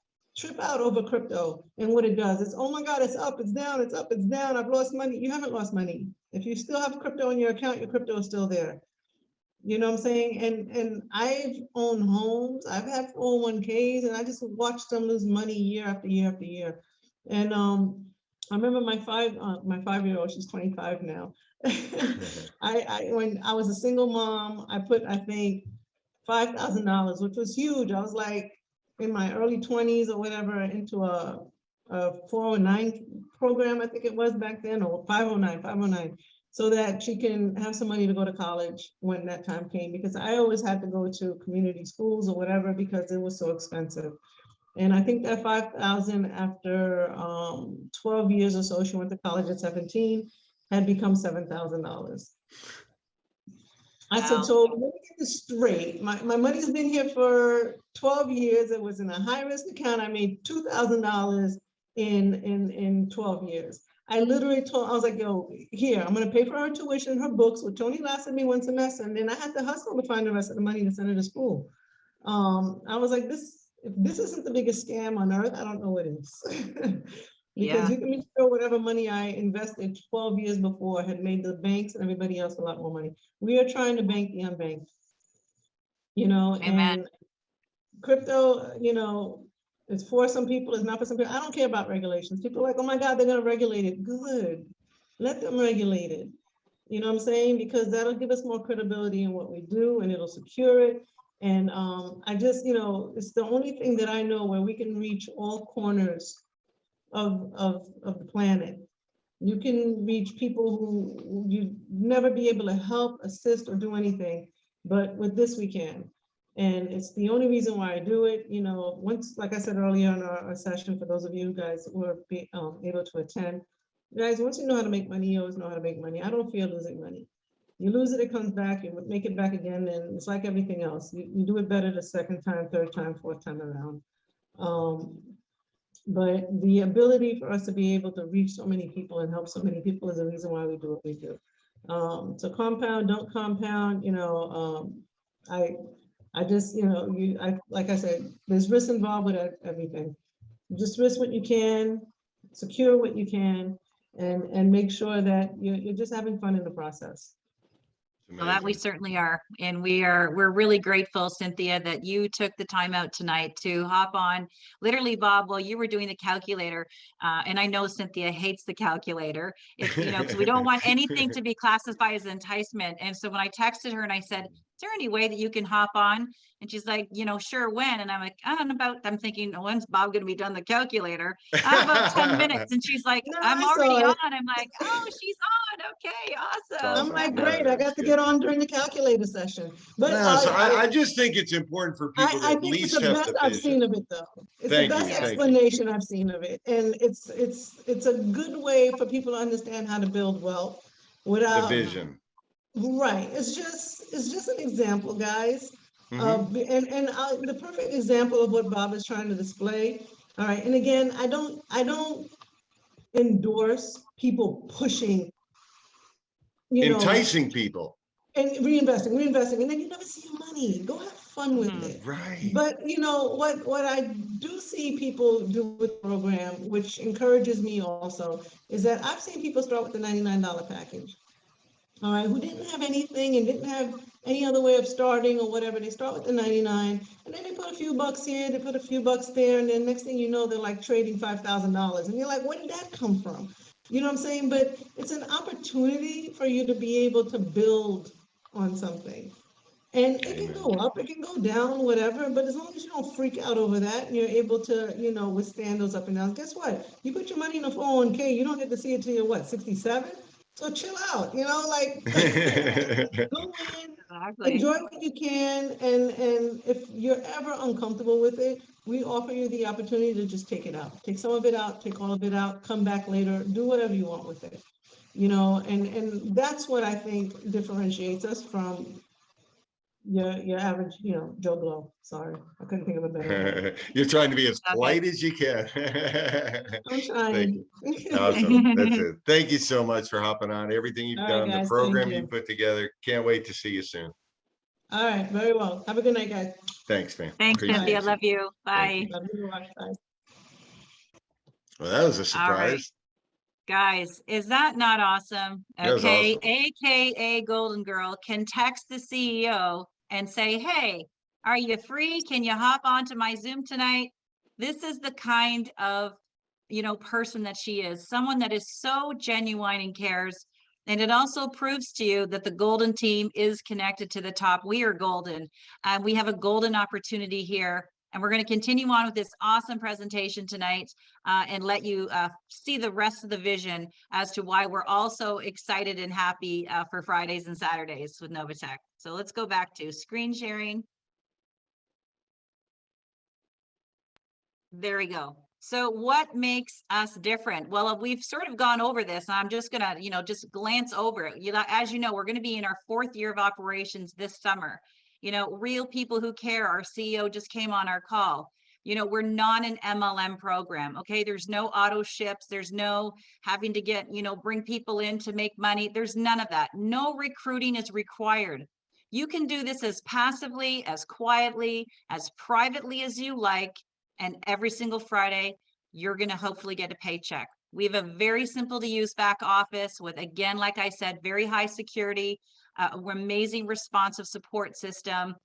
over crypto and what it does. It's, oh my God, it's up, it's down, it's up, it's down. I've lost money. You haven't lost money. If you still have crypto in your account, your crypto is still there. You know what I'm saying? And I've owned homes, I've had 401ks, and I just watched them lose money year after year after year. And I remember my 5-year-old, she's 25 now. When I was a single mom, I put, I think, $5,000, which was huge. I was like in my early 20s or whatever, into a 409 program, I think it was back then, or 509, so that she can have some money to go to college when that time came, because I always had to go to community schools or whatever because it was so expensive. And I think that 5,000, after 12 years or so, she went to college at 17, had become $7,000. I said, Wow. so let me get this straight. My money's been here for 12 years. It was in a high risk account. I made $2,000 in 12 years. I literally told, I was like, yo, here, I'm gonna pay for her tuition, her books, which only lasted me one semester. And then I had to hustle to find the rest of the money to send her to school. I was like, if this isn't the biggest scam on earth, I don't know what is. Yeah. Because you can be sure whatever money I invested 12 years before had made the banks and everybody else a lot more money. We are trying to bank the unbanked, Amen. and crypto, it's for some people, it's not for some people. I don't care about regulations. People are like, oh my God, they're gonna regulate it. Good, let them regulate it. You know what I'm saying? Because that'll give us more credibility in what we do, and it'll secure it. And I just, it's the only thing that I know where we can reach all corners of the planet. You can reach people who you'd never be able to help, assist, or do anything, but with this we can. And it's the only reason why I do it. Once, like I said earlier in our session, for those of you guys who were able to attend, guys, once you know how to make money, you always know how to make money. I don't fear losing money. You lose it, it comes back, you make it back again, and it's like everything else. You do it better the second time, third time, fourth time around. But the ability for us to be able to reach so many people and help so many people is the reason why we do what we do. So compound, don't compound, I just, like I said, there's risk involved with everything. Just risk what you can, secure what you can, and make sure that you're just having fun in the process. Well, that we certainly are. And we're really grateful, Cynthia, that you took the time out tonight to hop on. Literally, Bob, while you were doing the calculator, and I know Cynthia hates the calculator, because we don't want anything to be classified as enticement. And so when I texted her and I said, is there any way that you can hop on? And she's like, sure, when? And I'm like, I'm thinking, when's Bob going to be done the calculator? About 10 minutes. And she's like, No, I'm I already saw on. it. I'm like, oh, she's on. Okay, awesome. I'm like, Yeah, great, I that's got to good. get on during the calculator session. But No, so I just think it's important for people to I at think it's least the have best the I've seen vision. of it, though. It's Thank the you, best thank you. explanation I've seen of it. And it's a good way for people to understand how to build wealth The without, vision. right. It's just an example, guys. Mhm. The perfect example of what Bob is trying to display. All right. And again, I don't endorse people pushing, Enticing people. and reinvesting, and then you never see your money. Go have fun with Mhm. it. Right. But what I do see people do with the program, which encourages me also, is that I've seen people start with the $99 package. All right, who didn't have anything and didn't have any other way of starting or whatever. They start with the 99, and then they put a few bucks here, they put a few bucks there, and then next thing you know, they're like trading $5,000. And you're like, where did that come from? You know what I'm saying? But it's an opportunity for you to be able to build on something. And it can go up, it can go down, whatever, but as long as you don't freak out over that and you're able to, withstand those up and downs, guess what? You put your money in a 401k, you don't get to see it till you're what, 67? So chill out, like go in, Exactly. enjoy what you can, and if you're ever uncomfortable with it, we offer you the opportunity to just take it out. Take some of it out, take all of it out, come back later, do whatever you want with it. And that's what I think differentiates us from your average, Joe Blow. Sorry, I couldn't think of a better word. You're trying to be as Okay. polite as you can. I'm Thank trying. you. Awesome. That's it. Thank you so much for hopping on. Everything you've All right, done, the guys, program thank you you. put together. Can't wait to see you soon. All right, very well. Have a good night, guys. Thanks, man. Thanks, Appreciate Cynthia. you. Love you. Thank Bye. you. Love you. Bye. Well, that was a All right. surprise. Guys, is that not awesome? That was Okay, awesome. AKA Golden Girl can text the CEO and say, hey, are you free? Can you hop onto my Zoom tonight? This is the kind of, person that she is, someone that is so genuine and cares. And it also proves to you that the Golden team is connected to the top. We are golden. We have a golden opportunity here. And we're going to continue on with this awesome presentation tonight and let you see the rest of the vision as to why we're also excited and happy for Fridays and Saturdays with Novatech. So let's go back to screen sharing. There we go. So what makes us different? Well, we've sort of gone over this. And I'm just gonna, just glance over it. As you know, we're going to be in our 4th year of operations this summer. Real people who care. Our CEO just came on our call. We're not an MLM program. Okay. There's no auto ships. There's no having to get, bring people in to make money. There's none of that. No recruiting is required. You can do this as passively, as quietly, as privately as you like. And every single Friday, you're going to hopefully get a paycheck. We have a very simple to use back office with, again, like I said, very high security, amazing responsive support system,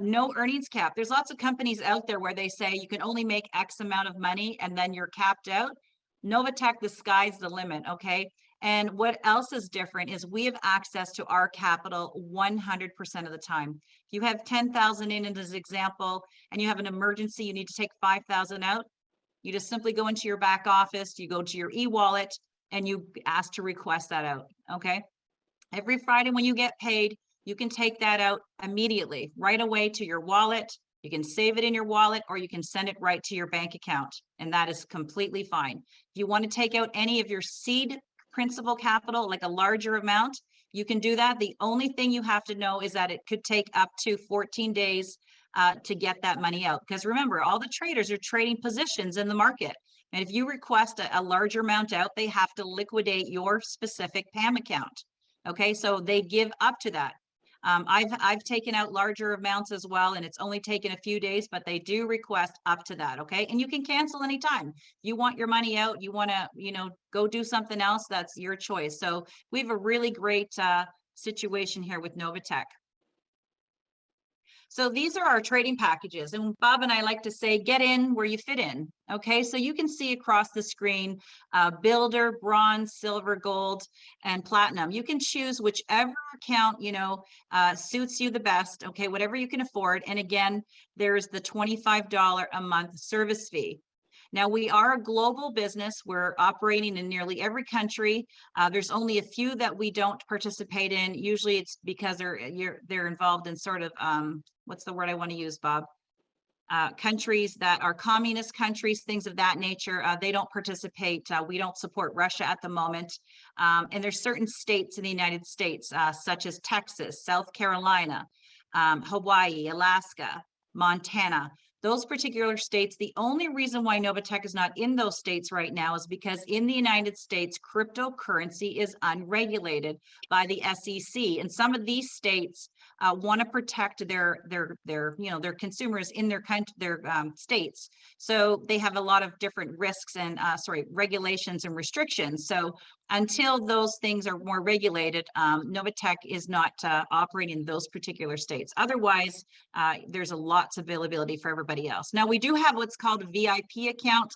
no earnings cap. There's lots of companies out there where they say you can only make X amount of money and then you're capped out. Novatech, the sky's the limit, okay? And what else is different is we have access to our capital 100% of the time. If you have 10,000 in as an example, and you have an emergency, you need to take 5,000 out, you just simply go into your back office, you go to your e-wallet, and you ask to request that out, okay? Every Friday when you get paid, you can take that out immediately, right away to your wallet. You can save it in your wallet or you can send it right to your bank account, and that is completely fine. If you want to take out any of your seed principal capital, like a larger amount, you can do that. The only thing you have to know is that it could take up to 14 days to get that money out. Because remember, all the traders are trading positions in the market. And if you request a larger amount out, they have to liquidate your specific PAM account. Okay, so they give up to that. I've taken out larger amounts as well, and it's only taken a few days, but they do request up to that. Okay, and you can cancel anytime. If you want your money out, you want to, go do something else, that's your choice. So we have a really great situation here with Novatech. So these are our trading packages, and Bob and I like to say, get in where you fit in. Okay, so you can see across the screen, builder, bronze, silver, gold, and platinum. You can choose whichever account, suits you the best. Okay, whatever you can afford. And again, there's the $25 a month service fee. Now, we are a global business. We're operating in nearly every country. There's only a few that we don't participate in. Usually it's because they're involved in sort of, what's the word I want to use, Bob? Countries that are communist countries, things of that nature. They don't participate. We don't support Russia at the moment. And there's certain states in the United States, such as Texas, South Carolina, Hawaii, Alaska, Montana. Those particular states, the only reason why Novatech is not in those states right now is because in the United States, cryptocurrency is unregulated by the SEC. And some of these states want to protect their consumers in their states. So they have a lot of different risks and regulations and restrictions. So until those things are more regulated, Novatech is not operating in those particular states. Otherwise, there's lots of availability for everybody else. Now, we do have what's called a VIP account.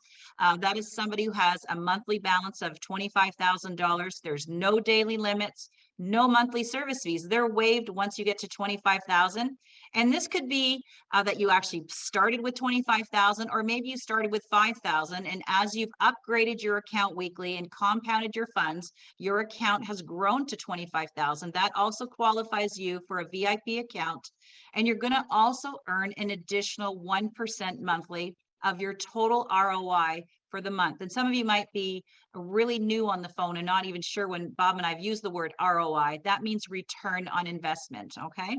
That is somebody who has a monthly balance of $25,000. There's no daily limits, no monthly service fees. They're waived once you get to 25,000. And this could be that you actually started with 25,000, or maybe you started with 5,000. And as you've upgraded your account weekly and compounded your funds, your account has grown to 25,000. That also qualifies you for a VIP account. And you're going to also earn an additional 1% monthly of your total ROI for the month. And some of you might be really new on the phone and not even sure when Bob and I've used the word ROI. That means return on investment, okay?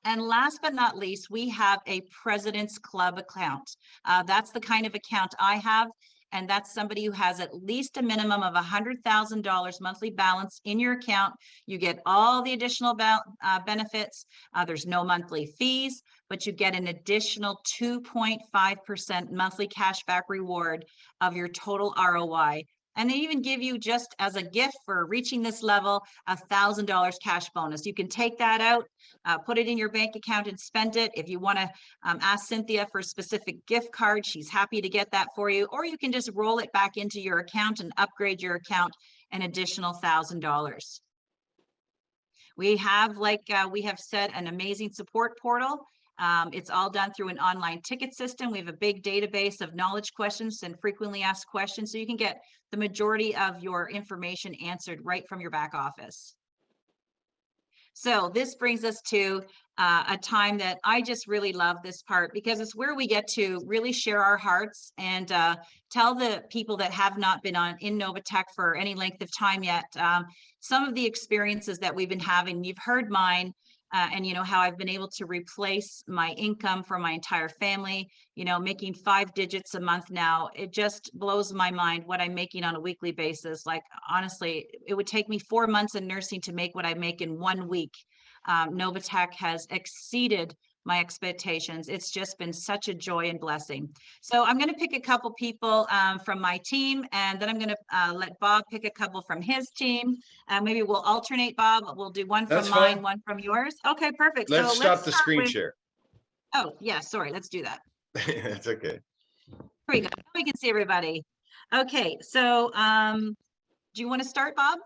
And last but not least, we have a President's Club account. That's the kind of account I have. And that's somebody who has at least a minimum of $100,000 monthly balance in your account. You get all the additional benefits. There's no monthly fees, but you get an additional 2.5% monthly cashback reward of your total ROI And they even give you, just as a gift for reaching this level, $1,000 cash bonus. You can take that out, put it in your bank account and spend it. If you want to ask Cynthia for a specific gift card, she's happy to get that for you. Or you can just roll it back into your account and upgrade your account an additional $1,000. We have, like we have said, an amazing support portal. It's all done through an online ticket system. We have a big database of knowledge questions and frequently asked questions, so you can get the majority of your information answered right from your back office. So this brings us to a time that I just really love this part, because it's where we get to really share our hearts and tell the people that have not been in Novatech for any length of time yet, some of the experiences that we've been having. You've heard mine. And you know how I've been able to replace my income for my entire family, you know, making 5 digits a month now. It just blows my mind what I'm making on a weekly basis. Like, honestly, it would take me 4 months in nursing to make what I make in 1 week. Novatech has exceeded my expectations. It's just been such a joy and blessing. So I'm going to pick a couple people from my team, and then I'm going to let Bob pick a couple from his team. Maybe we'll alternate, Bob. We'll do one from That's mine, fine. one from yours. Okay, perfect. Let's So stop the start screen with- share. Oh, yeah, sorry. Let's do that. That's okay. Here we go. We can see everybody. Okay, so do you want to start, Bob?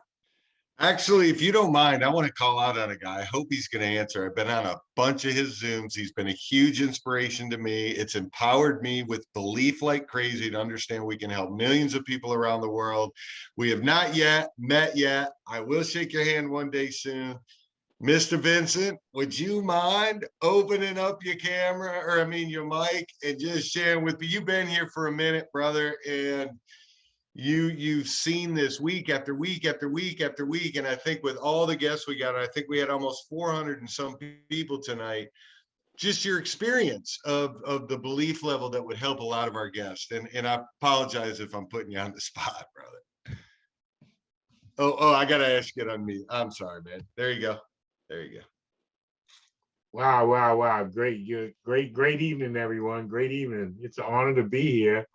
Actually, if you don't mind, I want to call out on a guy. I hope he's going to answer. I've been on a bunch of his Zooms. He's been a huge inspiration to me. It's empowered me with belief like crazy to understand we can help millions of people around the world. We have not yet met yet. I will shake your hand one day soon. Mr. Vincent, would you mind opening up your camera, or I mean your mic, and just sharing with me? You've been here for a minute, brother, and you've seen this week after week after week after week. And I think with all the guests we got, I think we had almost 400 and some people tonight, just your experience of the belief level that would help a lot of our guests. And I apologize if I'm putting you on the spot, brother. Oh, I got to ask you to unmute. I'm sorry, man. There you go. There you go. Wow. Great evening, everyone. Great evening. It's an honor to be here.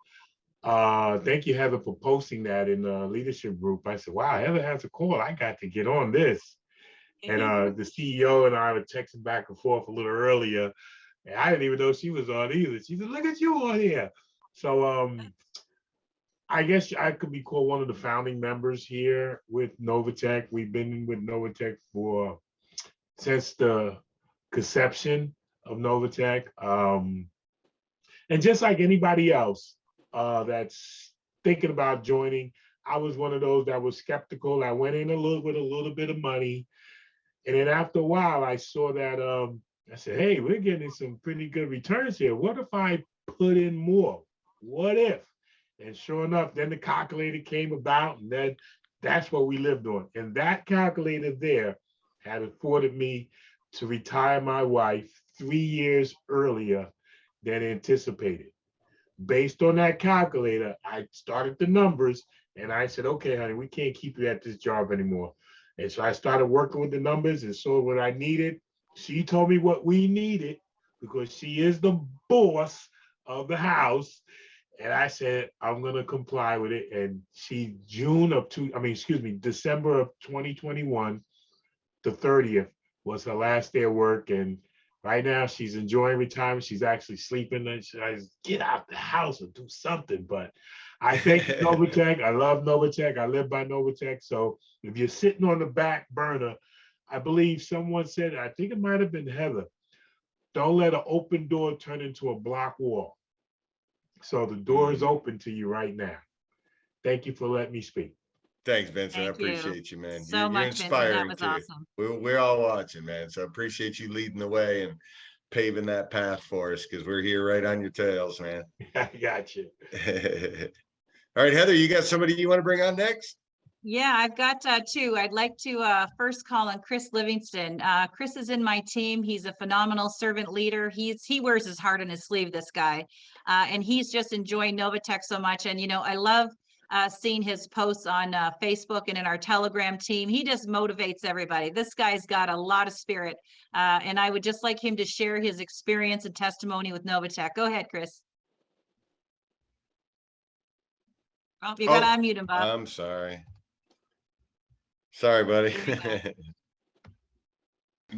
Thank you, Heather, for posting that in the leadership group. I said, wow, Heather has a call. I got to get on this. And the CEO and I were texting back and forth a little earlier. And I didn't even know she was on either. She said, look at you on here. So I guess I could be called one of the founding members here with Novatech. We've been with Novatech since the conception of Novatech. And just like anybody else, that's thinking about joining, I was one of those that was skeptical. I went in with a little bit of money, and then after a while, I saw that I said, "Hey, we're getting some pretty good returns here. What if I put in more? What if?" And sure enough, then the calculator came about, and then that's what we lived on. And that calculator there had afforded me to retire my wife 3 years earlier than anticipated. Based on that calculator, I started the numbers and I said, okay, honey, we can't keep you at this job anymore. And so I started working with the numbers and saw what I needed. She told me what we needed because she is the boss of the house. And I said, I'm going to comply with it. And December of 2021, the 30th was her last day of work. And right now, she's enjoying retirement. She's actually sleeping. And she says, get out the house and do something. But I thank Novatech. I love Novatech. I live by Novatech. So if you're sitting on the back burner, I believe someone said, I think it might have been Heather, don't let an open door turn into a block wall. So the door is open to you right now. Thank you for letting me speak. Thanks, Vincent. Thank I appreciate you, man. So You're much, Vincent. inspiring That was too. awesome. We're all watching, man. So I appreciate you leading the way and paving that path for us, because we're here right on your tails, man. I got you. All right, Heather, you got somebody you want to bring on next? Yeah, I've got two. I'd like to first call on Chris Livingston. Chris is in my team. He's a phenomenal servant leader. He wears his heart on his sleeve, this guy. And he's just enjoying Novatech so much. And, you know, I love seeing his posts on Facebook and in our Telegram team. He just motivates everybody. This guy's got a lot of spirit. And I would just like him to share his experience and testimony with Novatech. Go ahead, Chris. Oh, you gotta Oh, unmute him, Bob. I'm sorry. Sorry, buddy.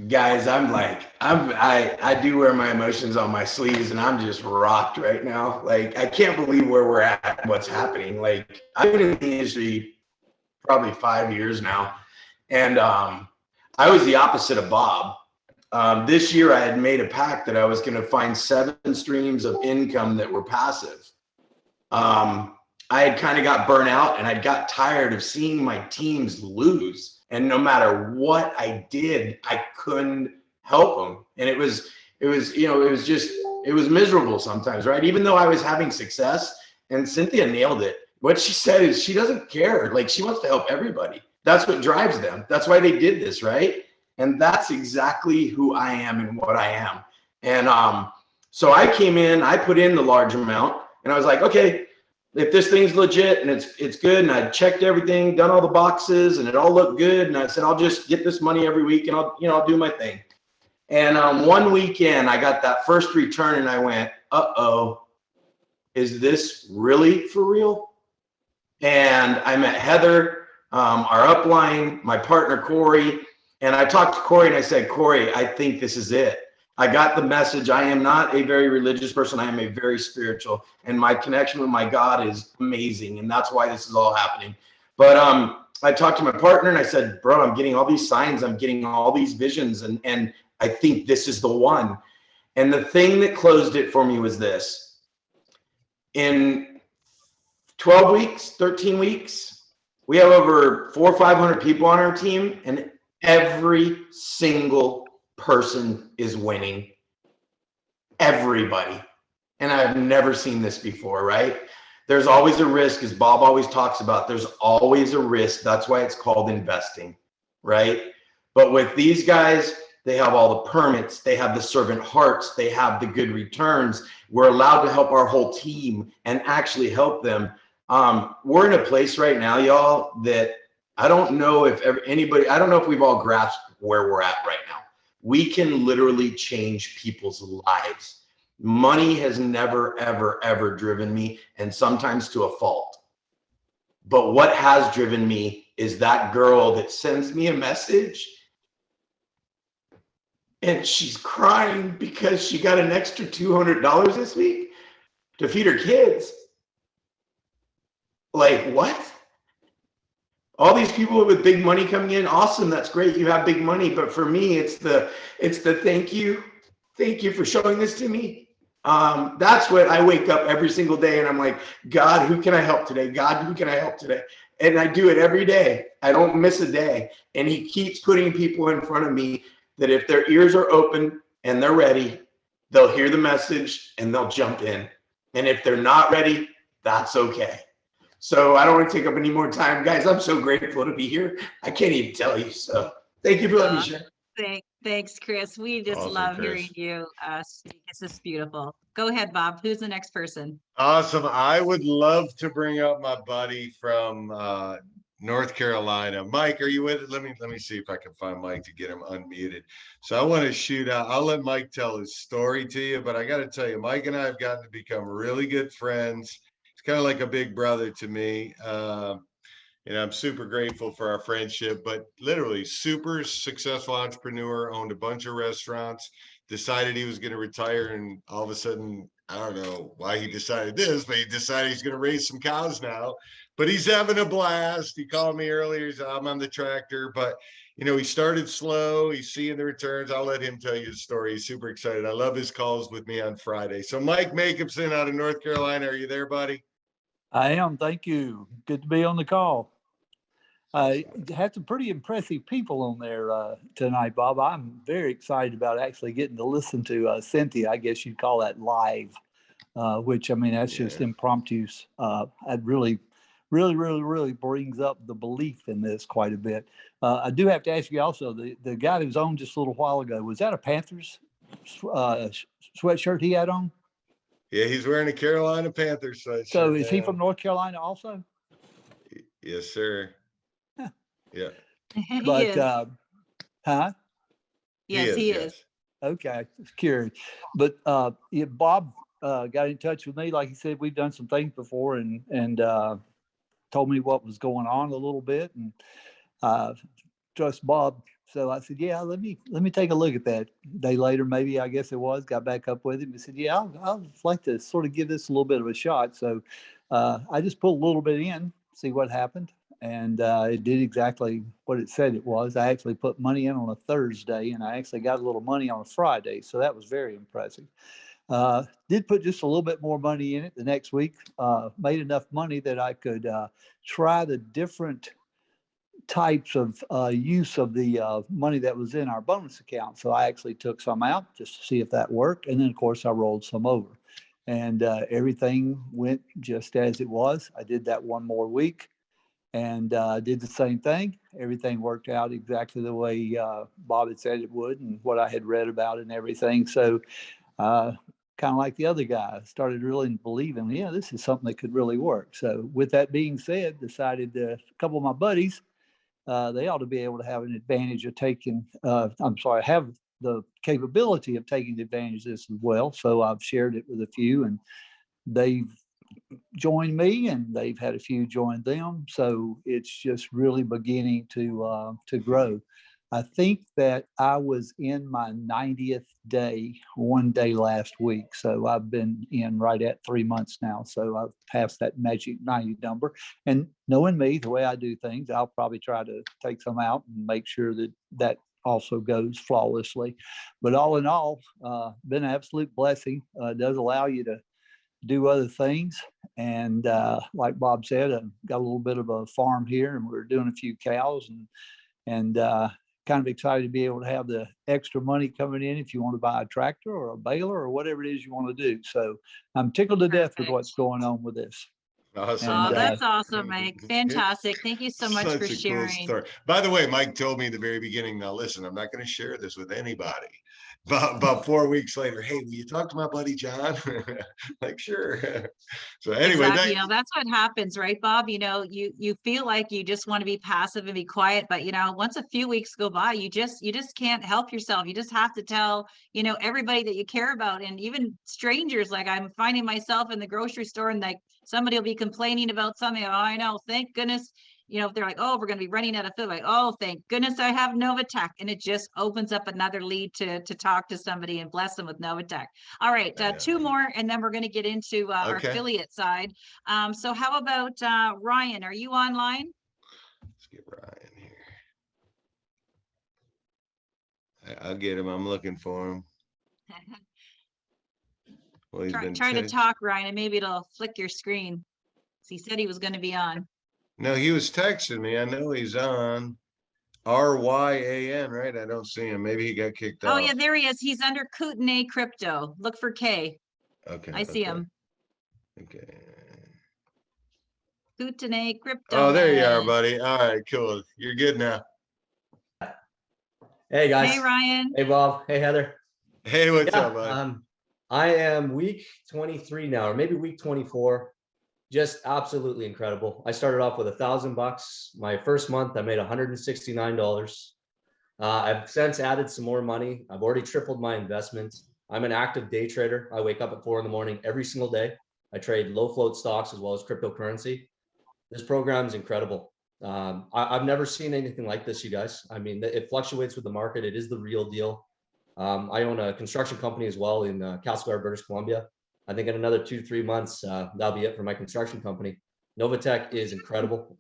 Guys, I do wear my emotions on my sleeves, and I'm just rocked right now. Like, I can't believe where we're at, what's happening. Like, I've been in the industry probably 5 years now, and I was the opposite of Bob. This year I had made a pact that I was going to find 7 streams of income that were passive. I had kind of got burnt out, and I got tired of seeing my teams lose. And no matter what I did, I couldn't help them. And it was miserable sometimes, right? Even though I was having success, and Cynthia nailed it. What she said is she doesn't care. Like, she wants to help everybody. That's what drives them. That's why they did this, right? And that's exactly who I am and what I am. And so I came in, I put in the large amount, and I was like, okay, if this thing's legit and it's good, and I checked everything, done all the boxes, and it all looked good, and I said, I'll just get this money every week, and I'll do my thing. And one weekend, I got that first return, and I went, uh-oh, is this really for real? And I met Heather, our upline, my partner, Corey, and I talked to Corey, and I said, Corey, I think this is it. I got the message. I am not a very religious person. I am a very spiritual, and my connection with my God is amazing. And that's why this is all happening. But I talked to my partner, and I said, bro, I'm getting all these signs. I'm getting all these visions. And I think this is the one. And the thing that closed it for me was this. In 12 weeks, 13 weeks, we have over 400 or 500 people on our team, and every single person is winning. Everybody. And I've never seen this before, right? There's always a risk, as Bob always talks about. There's always a risk. That's why it's called investing, right? But with these guys, they have all the permits, they have the servant hearts, they have the good returns. We're allowed to help our whole team and actually help them. We're in a place right now, y'all, that I don't know if I don't know if we've all grasped where we're at right now. We can literally change people's lives. Money has never, ever, ever driven me, and sometimes to a fault. But what has driven me is that girl that sends me a message and she's crying because she got an extra $200 this week to feed her kids. Like, what? All these people with big money coming in, awesome, that's great, you have big money. But for me, it's the thank you for showing this to me. That's what I wake up every single day and I'm like, God, who can I help today? God, who can I help today? And I do it every day. I don't miss a day. And he keeps putting people in front of me that if their ears are open and they're ready, they'll hear the message and they'll jump in. And if they're not ready, that's okay. So I don't want to take up any more time. Guys, I'm so grateful to be here. I can't even tell you. So thank you for letting me share. Thanks, Chris. We just Awesome, love Chris. hearing you speak. It's just beautiful. Go ahead, Bob. Who's the next person? Awesome. I would love to bring up my buddy from North Carolina. Mike, are you with it? Let me see if I can find Mike to get him unmuted. So I want to shoot out. I'll let Mike tell his story to you, but I got to tell you, Mike and I have gotten to become really good friends. It's kind of like a big brother to me. And I'm super grateful for our friendship, but literally super successful entrepreneur, owned a bunch of restaurants, decided he was going to retire. And all of a sudden, I don't know why he decided this, but he decided he's going to raise some cows now, but he's having a blast. He called me earlier. He said, I'm on the tractor, but he started slow. He's seeing the returns. I'll let him tell you the story. He's super excited. I love his calls with me on Friday. So Mike Jacobson out of North Carolina. Are you there, buddy? I am. Thank you. Good to be on the call. I had some pretty impressive people on there tonight, Bob. I'm very excited about actually getting to listen to Cynthia. I guess you'd call that live, which, I mean, that's just impromptu. It really brings up the belief in this quite a bit. I do have to ask you also, the guy that was on just a little while ago, was that a Panthers sweatshirt he had on? Yeah, he's wearing a Carolina Panthers sweatshirt. So is he from North Carolina also? Yes, sir. Yeah. He But, is. huh? Yes, he is. Okay, just curious. But yeah, Bob got in touch with me. Like he said, we've done some things before, and told me what was going on a little bit, and trust Bob. So I said, yeah, let me take a look at that. A day later, maybe, I guess it was, got back up with him and said, yeah, I'd like to sort of give this a little bit of a shot. So I just put a little bit in, see what happened. And it did exactly what it said it was. I actually put money in on a Thursday, and I actually got a little money on a Friday. So that was very impressive. Did put just a little bit more money in it the next week. Made enough money that I could try the different types of use of the money that was in our bonus account. So I actually took some out just to see if that worked. And then, of course, I rolled some over. And everything went just as it was. I did that one more week and did the same thing. Everything worked out exactly the way Bob had said it would and what I had read about and everything. So kind of like the other guy, started really believing, yeah, this is something that could really work. So with that being said, decided a couple of my buddies, they ought to be able to have an advantage of taking, have the capability of taking advantage of this as well. So I've shared it with a few, and they've joined me, and they've had a few join them. So it's just really beginning to grow. I think that I was in my 90th day, one day last week. So I've been in right at 3 months now. So I've passed that magic 90 number. And knowing me, the way I do things, I'll probably try to take some out and make sure that that also goes flawlessly. But all in all, been an absolute blessing. It does allow you to do other things. And like Bob said, I've got a little bit of a farm here, and we're doing a few cows, and kind of excited to be able to have the extra money coming in if you want to buy a tractor or a baler or whatever it is you want to do. So I'm tickled to death with what's going on with this. Awesome. Oh, And, that's awesome, Mike. It's Fantastic. Thank you so much such for a cool sharing. story. By the way, Mike told me at the very beginning, now listen, I'm not going to share this with anybody. But about 4 weeks later, hey, will you talk to my buddy John? Like, sure. So anyway, Exactly. You know, that's what happens, right, Bob? You know, you feel like you just want to be passive and be quiet, but you know, once a few weeks go by, you just can't help yourself. You just have to tell, you know, everybody that you care about, and even strangers. Like, I'm finding myself in the grocery store, and like somebody will be complaining about something. Oh, I know, thank goodness. You know, if they're like, oh, we're going to be running out of food, like, oh, thank goodness I have Novatech. And it just opens up another lead to talk to somebody and bless them with Novatech. All right, two more, and then we're going to get into our Okay. affiliate side. So how about Ryan? Are you online? Let's get Ryan here. I'll get him. I'm looking for him. Well, he's been Try to text- talk, Ryan, and maybe it'll flick your screen. He said he was going to be on. No, he was texting me. I know he's on. RYAN, right? I don't see him. Maybe he got kicked Oh off. yeah, there he is. He's under Kootenai Crypto. Look for K. Okay. I see him. Okay. Kootenai Crypto. Oh, there you are, Man. buddy. All right, cool. You're good now. Hey guys. Hey Ryan. Hey Bob. Hey Heather. Hey, what's Yeah, up, bud? I am week 23 now, or maybe week 24. Just absolutely incredible. I started off with $1,000. My first month, I made $169. I've since added some more money. I've already tripled my investment. I'm an active day trader. I wake up at 4 a.m. every single day. I trade low float stocks as well as cryptocurrency. This program is incredible. I've never seen anything like this, you guys. I mean, it fluctuates with the market. It is the real deal. I own a construction company as well in Castlegar, British Columbia. I think in another 2-3 months, that'll be it for my construction company. Novatech is incredible.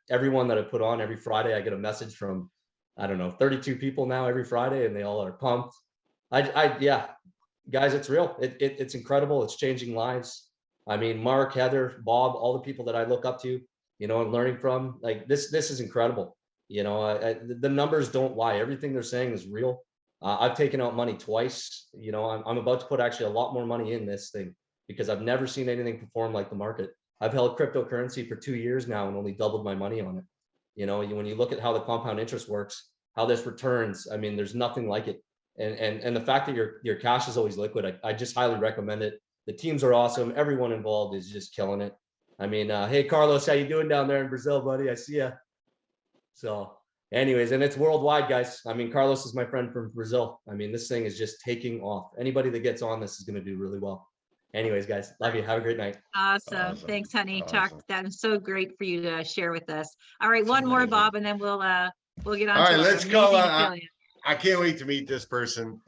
Everyone that I put on every Friday, I get a message from, I don't know, 32 people now every Friday, and they all are pumped. Yeah, guys, it's real. It's incredible. It's changing lives. I mean, Mark, Heather, Bob, all the people that I look up to, you know, and learning from, like this is incredible. You know, the numbers don't lie. Everything they're saying is real. I've taken out money twice. You know, I'm about to put actually a lot more money in this thing because I've never seen anything perform like the market. I've held cryptocurrency for 2 years now and only doubled my money on it. You know, when you look at how the compound interest works, how this returns, I mean, there's nothing like it. And the fact that your cash is always liquid, I just highly recommend it. The teams are awesome. Everyone involved is just killing it. I mean, hey, Carlos, how you doing down there in Brazil, buddy? I see ya. So anyways, and it's worldwide, guys. I mean, Carlos is my friend from Brazil. I mean, this thing is just taking off. Anybody that gets on this is going to do really well. Anyways, guys, love you. Have a great night. Awesome. Awesome. Thanks, honey. Awesome. That was so great for you to share with us. All right, It's one more, amazing. Bob, and then we'll get on All to right, our let's call amazing on- affiliate. I can't wait to meet this person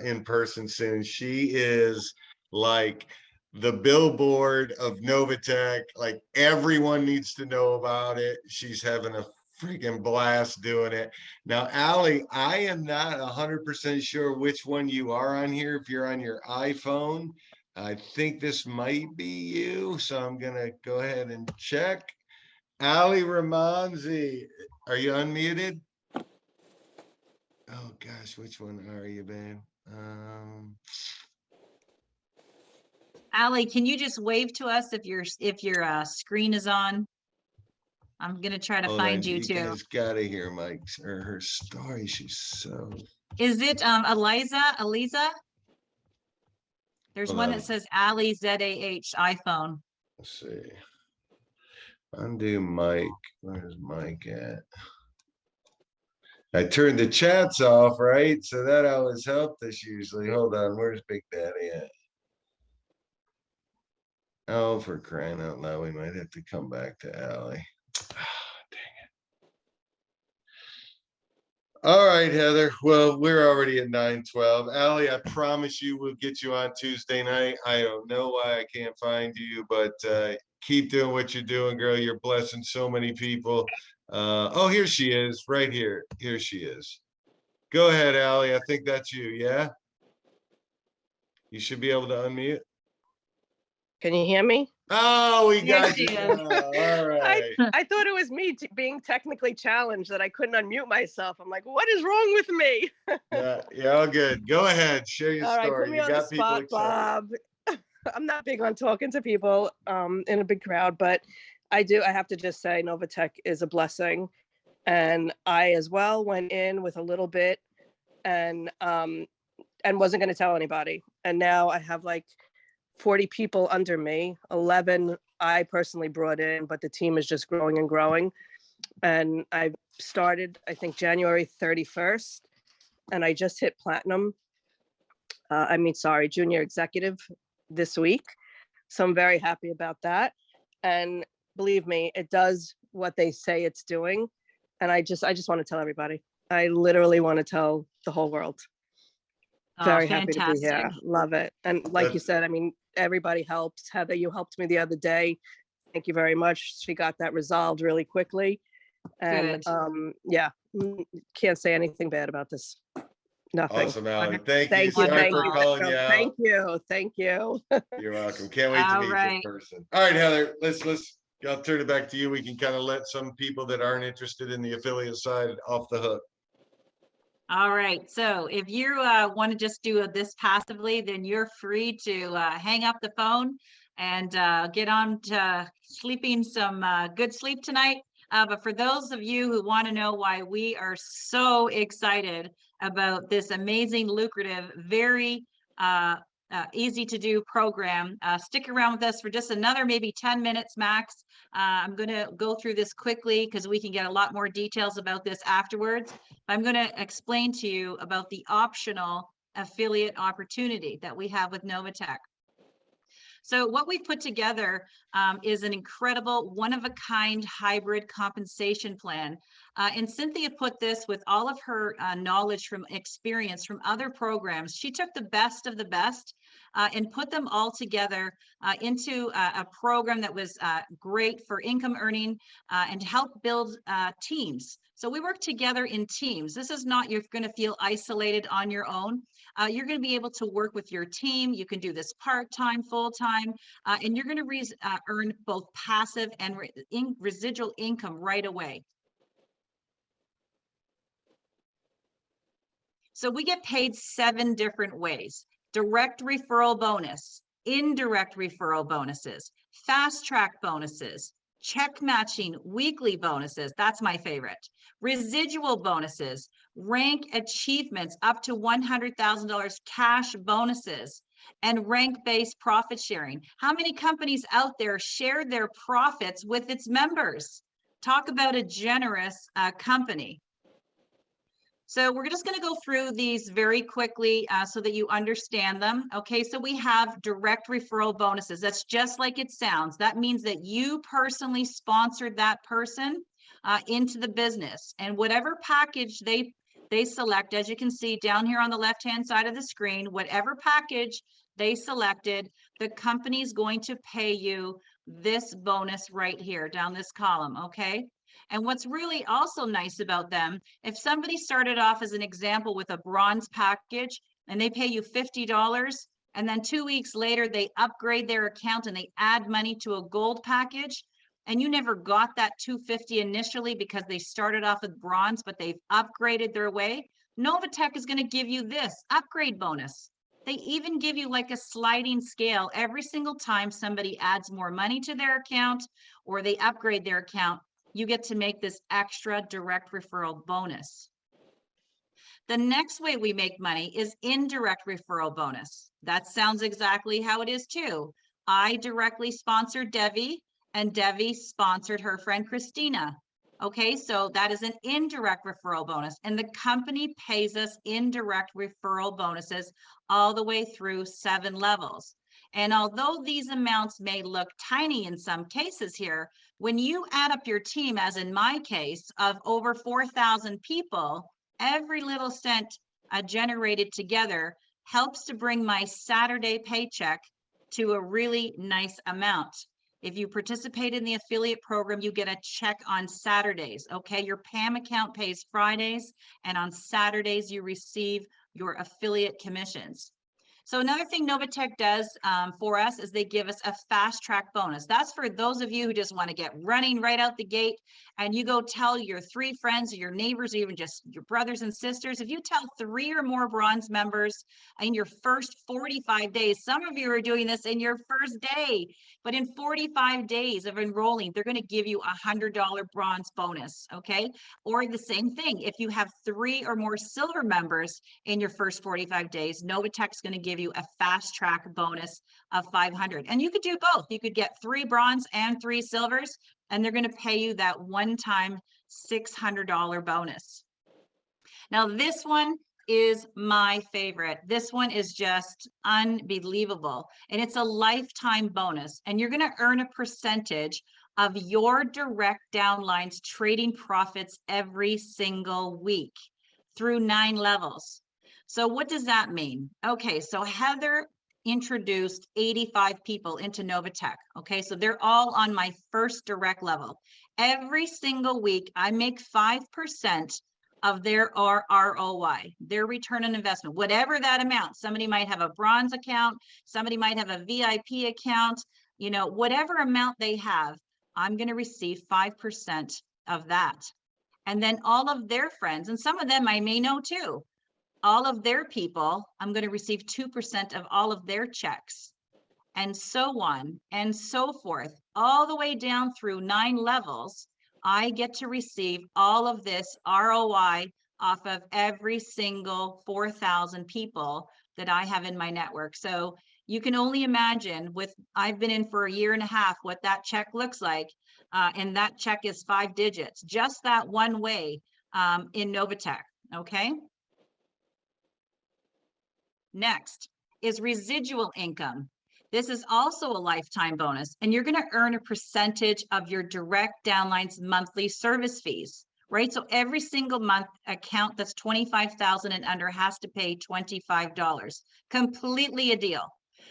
in person soon. She is like the billboard of Novatech. Like everyone needs to know about it. She's having a freaking blast doing it. Now, Allie, I am not 100% sure which one you are on here. If you're on your iPhone, I think this might be you. So I'm gonna go ahead and check. Allie Ramonzi, are you unmuted? Oh gosh, which one are you, babe? Allie, can you just wave to us if your screen is on? I'm gonna try to hold find on, you too. guys gotta hear Mike's or her story. She's so. Is it Eliza? There's Hold one on. that says Ali ZAH iPhone. Let's see. Undo Mike. Where's Mike at? I turned the chats off, right? So that always helped us usually. Hold on, where's Big Daddy at? Oh, for crying out loud, we might have to come back to Allie. All right, Heather. Well, we're already at 9:12. Allie, I promise you we'll get you on Tuesday night. I don't know why I can't find you, but keep doing what you're doing, girl. You're blessing so many people. Oh, here she is, right here. Here she is. Go ahead, Allie. I think that's you, yeah? You should be able to unmute. Can you hear me? Oh, we There got she you. is. now. All right. I thought it was me being technically challenged that I couldn't unmute myself. I'm like, what is wrong with me? Yeah, all good. Go ahead. Share your All right, story. put me You on the got people spot, excited. Bob. I'm not big on talking to people in a big crowd, but I have to just say Novatech is a blessing. And I as well went in with a little bit and wasn't going to tell anybody. And now I have like 40 people under me, 11 I personally brought in, but the team is just growing and growing. And I started, I think, January 31st, and I just hit platinum. Junior executive this week. So I'm very happy about that. And believe me, it does what they say it's doing. And I just want to tell everybody. I literally want to tell the whole world. Oh, Very happy to be here. fantastic. Love it. And like you That's- said, I mean, everybody helps. Heather, you helped me the other day. Thank you very much. She got that resolved really quickly. And can't say anything bad about this. Nothing. Awesome, Allie. Wonderful. Thank you. Thank you. Sorry Thank for you. calling you out. Thank you. Thank you. You're welcome. Can't wait to All meet you in right. person. All right, Heather, let's, I'll turn it back to you. We can kind of let some people that aren't interested in the affiliate side off the hook. All right, so if you want to just do this passively, then you're free to hang up the phone and get on to sleeping some good sleep tonight. But for those of you who want to know why we are so excited about this amazing, lucrative, very easy to do program, stick around with us for just another maybe 10 minutes max. I'm going to go through this quickly because we can get a lot more details about this afterwards. I'm going to explain to you about the optional affiliate opportunity that we have with Novatech. So what we've put together is an incredible one-of-a-kind hybrid compensation plan. And Cynthia put this with all of her knowledge from experience from other programs. She took the best of the best and put them all together into a program that was great for income earning and to help build teams. So we work together in teams. This is not you're going to feel isolated on your own. You're going to be able to work with your team. You can do this part-time, full-time, and you're going to earn both passive and residual income right away. So we get paid 7 different ways: direct referral bonus, indirect referral bonuses, fast track bonuses, check matching weekly bonuses. That's my favorite. Residual bonuses, rank achievements up to $100,000 cash bonuses, and rank-based profit sharing. How many companies out there share their profits with its members? Talk about a generous company. So we're just going to go through these very quickly so that you understand them. Okay, so we have direct referral bonuses. That's just like it sounds. That means that you personally sponsored that person into the business, and whatever package they select, as you can see down here on the left-hand side of the screen, whatever package they selected, the company is going to pay you this bonus right here down this column. Okay. And what's really also nice about them, if somebody started off as an example with a bronze package and they pay you $50, and then 2 weeks later they upgrade their account and they add money to a gold package, and you never got that $250 initially because they started off with bronze, but they've upgraded their way, Novatech is going to give you this upgrade bonus. They even give you like a sliding scale every single time somebody adds more money to their account or they upgrade their account. You get to make this extra direct referral bonus. The next way we make money is indirect referral bonus. That sounds exactly how it is too. I directly sponsored Devi and Devi sponsored her friend Christina. Okay, so that is an indirect referral bonus, and the company pays us indirect referral bonuses all the way through 7 levels. And although these amounts may look tiny in some cases here, when you add up your team, as in my case, of over 4,000 people, every little cent generated together helps to bring my Saturday paycheck to a really nice amount. If you participate in the affiliate program, you get a check on Saturdays. Okay, your PAM account pays Fridays, and on Saturdays you receive your affiliate commissions. So another thing Novatech does for us is they give us a fast track bonus. That's for those of you who just want to get running right out the gate, and you go tell your 3 friends or your neighbors or even just your brothers and sisters. If you tell 3 or more bronze members in your first 45 days, some of you are doing this in your first day, but in 45 days of enrolling, they're going to give you a $100 bronze bonus. Okay, or the same thing, if you have 3 or more silver members in your first 45 days, Novatech's going to give you a fast track bonus of 500. And you could do both. You could get 3 bronze and 3 silvers, and they're going to pay you that one-time $600 bonus. Now, this one is my favorite. This one is just unbelievable, and it's a lifetime bonus, and you're going to earn a percentage of your direct downlines trading profits every single week through 9 levels. So what does that mean? Okay, so Heather introduced 85 people into Novatech. Okay, so they're all on my first direct level. Every single week, I make 5% of their ROI, their return on investment, whatever that amount. Somebody might have a bronze account, somebody might have a VIP account, you know, whatever amount they have, I'm going to receive 5% of that. And then all of their friends, and some of them I may know too, all of their people, I'm going to receive 2% of all of their checks, and so on and so forth, all the way down through 9 levels. I get to receive all of this ROI off of every single 4,000 people that I have in my network. So you can only imagine, with I've been in for a year and a half, what that check looks like. And that check is 5 digits, just that one way in Novatech. Okay. Next is residual income. This is also a lifetime bonus, and you're going to earn a percentage of your direct downlines monthly service fees, right? So every single month account that's 25,000 and under has to pay $25. Completely a deal.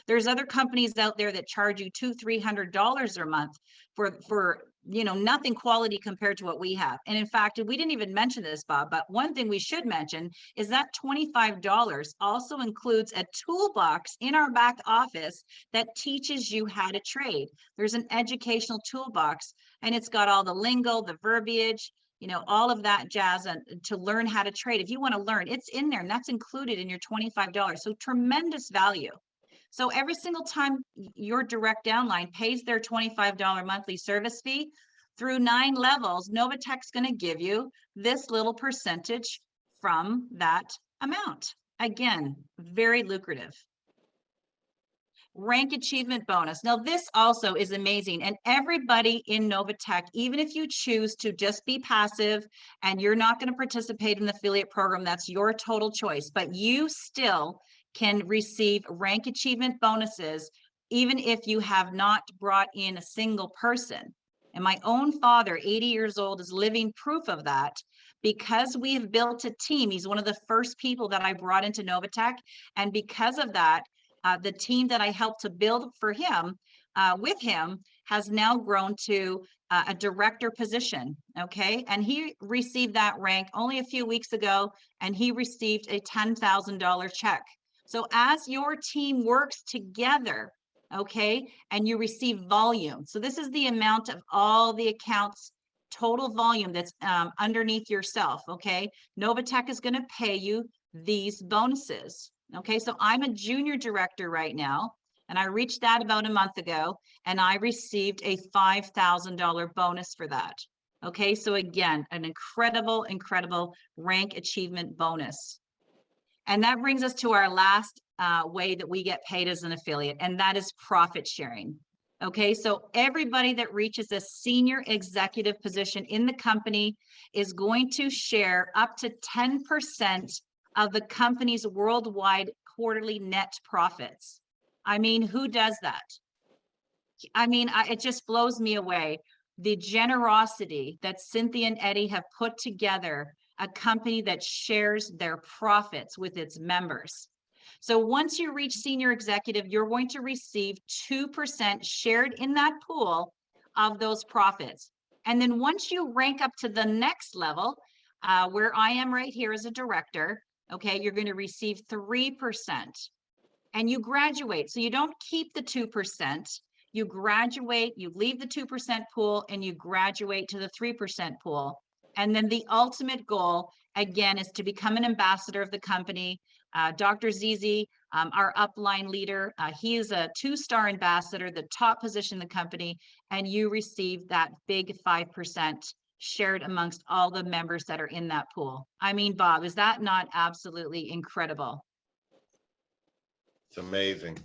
There's other companies out there that charge you $200-300 a month for you know, nothing quality compared to what we have. And in fact, we didn't even mention this, Bob, but one thing we should mention is that $25 also includes a toolbox in our back office that teaches you how to trade. There's an educational toolbox, and it's got all the lingo, the verbiage, you know, all of that jazz to learn how to trade. If you want to learn, it's in there, and that's included in your $25. So tremendous value. So every single time your direct downline pays their $25 monthly service fee through 9 levels, Novatech's going to give you this little percentage from that amount. Again, very lucrative. rank achievement bonus. Now, this also is amazing. And everybody in Novatech, even if you choose to just be passive and you're not going to participate in the affiliate program, that's your total choice. But you still can receive rank achievement bonuses, even if you have not brought in a single person. And my own father, 80 years old, is living proof of that. Because we have built a team, he's one of the first people that I brought into Novatech. And because of that, the team that I helped to build for him, with him, has now grown to a director position, okay? And he received that rank only a few weeks ago, and he received a $10,000 check. So as your team works together, okay, and you receive volume. So this is the amount of all the accounts, total volume that's underneath yourself, okay? Novatech is going to pay you these bonuses, okay? So I'm a junior director right now, and I reached that about a month ago, and I received a $5,000 bonus for that, okay? So again, an incredible, incredible rank achievement bonus. And that brings us to our last way that we get paid as an affiliate, and that is profit sharing. Okay, so everybody that reaches a senior executive position in the company is going to share up to 10% of the company's worldwide quarterly net profits. I mean, who does that? I mean, it just blows me away. The generosity that Cynthia and Eddie have put together, a company that shares their profits with its members. So once you reach senior executive, you're going to receive 2% shared in that pool of those profits. And then once you rank up to the next level, where I am right here as a director, okay, you're going to receive 3%. And you graduate. So you don't keep the 2%. You graduate, you leave the 2% pool, and you graduate to the 3% pool. And then the ultimate goal, again, is to become an ambassador of the company. Dr. Zizi, our upline leader, he is a 2-star ambassador, the top position in the company, and you receive that big 5% shared amongst all the members that are in that pool. I mean, Bob, is that not absolutely incredible? It's amazing.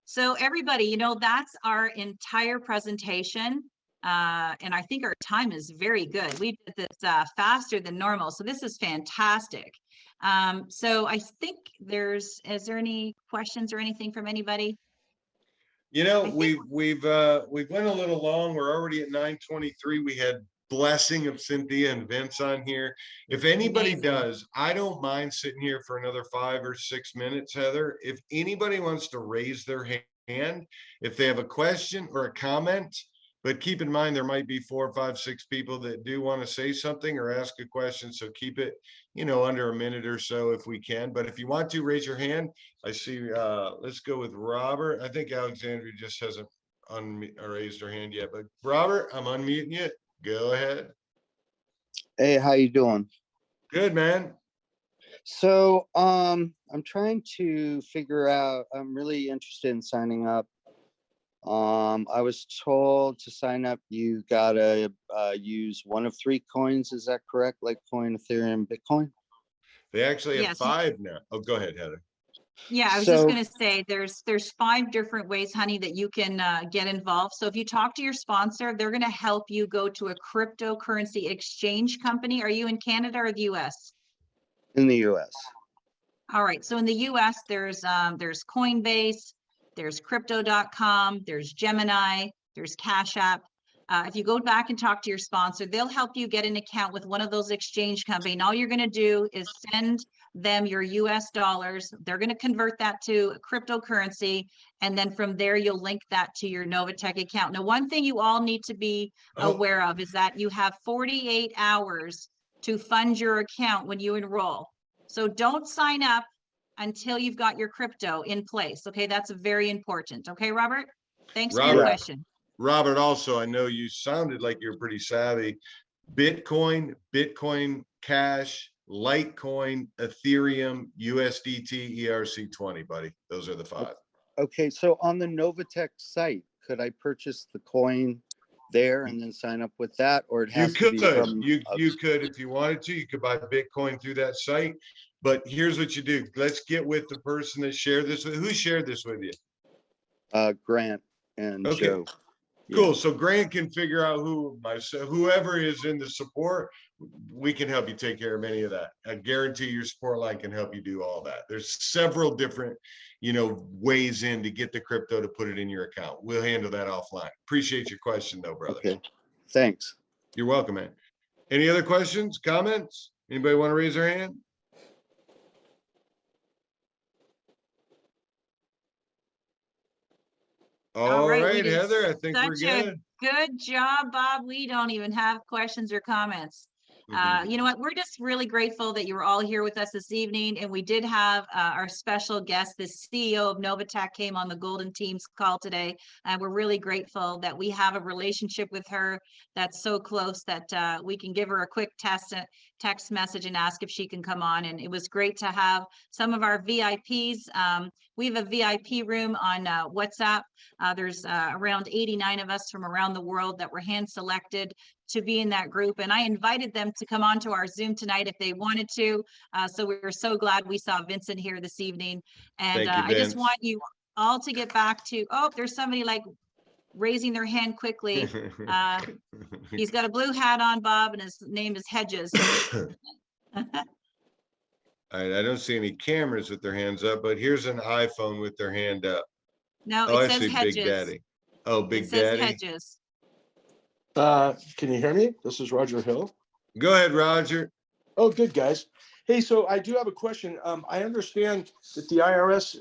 So everybody, you know, that's our entire presentation. And I think our time is very good. We did this faster than normal, so this is fantastic. So I think is there any questions or anything from anybody? You know, we've went a little long. We're already at 9:23. We had blessing of Cynthia and Vince on here. If anybody Amazing. does, I don't mind sitting here for another 5 or 6 minutes, Heather. If anybody wants to raise their hand, if they have a question or a comment, but keep in mind, there might be 4, 5, 6 people that do want to say something or ask a question. So keep it, you know, under a minute or so if we can. But if you want to raise your hand, I see, let's go with Robert. I think Alexandria just hasn't raised her hand yet, but Robert, I'm unmuting you. Go ahead. Hey, how you doing? Good, man. So, I'm trying to figure out, I'm really interested in signing up. I was told to sign up, you gotta use one of 3 coins. Is that correct? Litecoin, Ethereum, Bitcoin? They actually have Yes. 5 now. Oh, go ahead, Heather. Yeah, I was just So- going to say there's 5 different ways, honey, that you can get involved. So if you talk to your sponsor, they're going to help you go to a cryptocurrency exchange company. Are you in Canada or the US? In the US. All right, so in the US, there's Coinbase, there's crypto.com, there's Gemini, there's Cash App. If you go back and talk to your sponsor, they'll help you get an account with one of those exchange companies. All you're going to do is send them your US dollars. They're going to convert that to cryptocurrency. And then from there, you'll link that to your Novatech account. Now, one thing you all need to be aware of is that you have 48 hours to fund your account when you enroll. So don't sign up until you've got your crypto in place. Okay, that's very important. Okay, Robert? Thanks for your Robert. question. Robert, also, I know you sounded like you're pretty savvy. Bitcoin, Bitcoin Cash, Litecoin, Ethereum, USDT, ERC20, buddy. Those are the 5. Okay, so on the Novatech site, could I purchase the coin there and then sign up with that, or it You has to be could, from? you could, if you wanted to, you could buy Bitcoin through that site. But here's what you do. Let's get with the person that shared this with, who shared this with you? Grant and Okay. Joe. Yeah. Cool. So Grant can figure out whoever is in the support, we can help you take care of any of that. I guarantee your support line can help you do all that. There's several different, ways in to get the crypto to put it in your account. We'll handle that offline. Appreciate your question though, brother. Okay, thanks. You're welcome, man. Any other questions, comments? Anybody want to raise their hand? All right, we right, did Heather, I think we're such a good. Good job, Bob. We don't even have questions or comments. You know what? We're just really grateful that you were all here with us this evening. And we did have our special guest, the CEO of Novatech, came on the Golden Teams call today. And we're really grateful that we have a relationship with her that's so close that we can give her a quick text message and ask if she can come on. And it was great to have some of our VIPs. We have a VIP room on WhatsApp. There's around 89 of us from around the world that were hand selected to be in that group. And I invited them to come onto our Zoom tonight if they wanted to. So we were so glad we saw Vincent here this evening. And Thank you, I just Vince. want you all to get back to, oh, there's somebody like raising their hand quickly. He's got a blue hat on, Bob, and his name is Hedges. All right, I don't see any cameras with their hands up, but here's an iPhone with their hand up. No, Oh, I it says see Hedges. Big Daddy. Oh, Big It says Daddy. Hedges. Can you hear me? This is Roger Hill. Go ahead, Roger. Oh, good, guys. Hey, so I do have a question. I understand that the IRS,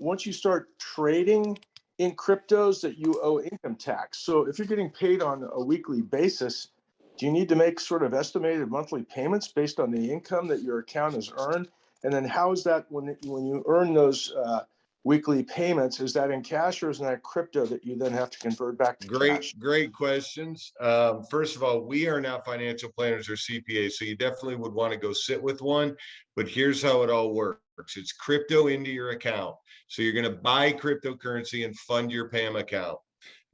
once you start trading in cryptos, that you owe income tax. So if you're getting paid on a weekly basis, do you need to make sort of estimated monthly payments based on the income that your account has earned? And then how is that when you earn those weekly payments, is that in cash or is that crypto that you then have to convert back to cash? Great questions. First of all, we are not financial planners or CPAs, so you definitely would want to go sit with one. But here's how it all works. It's crypto into your account. So you're going to buy cryptocurrency and fund your PAM account.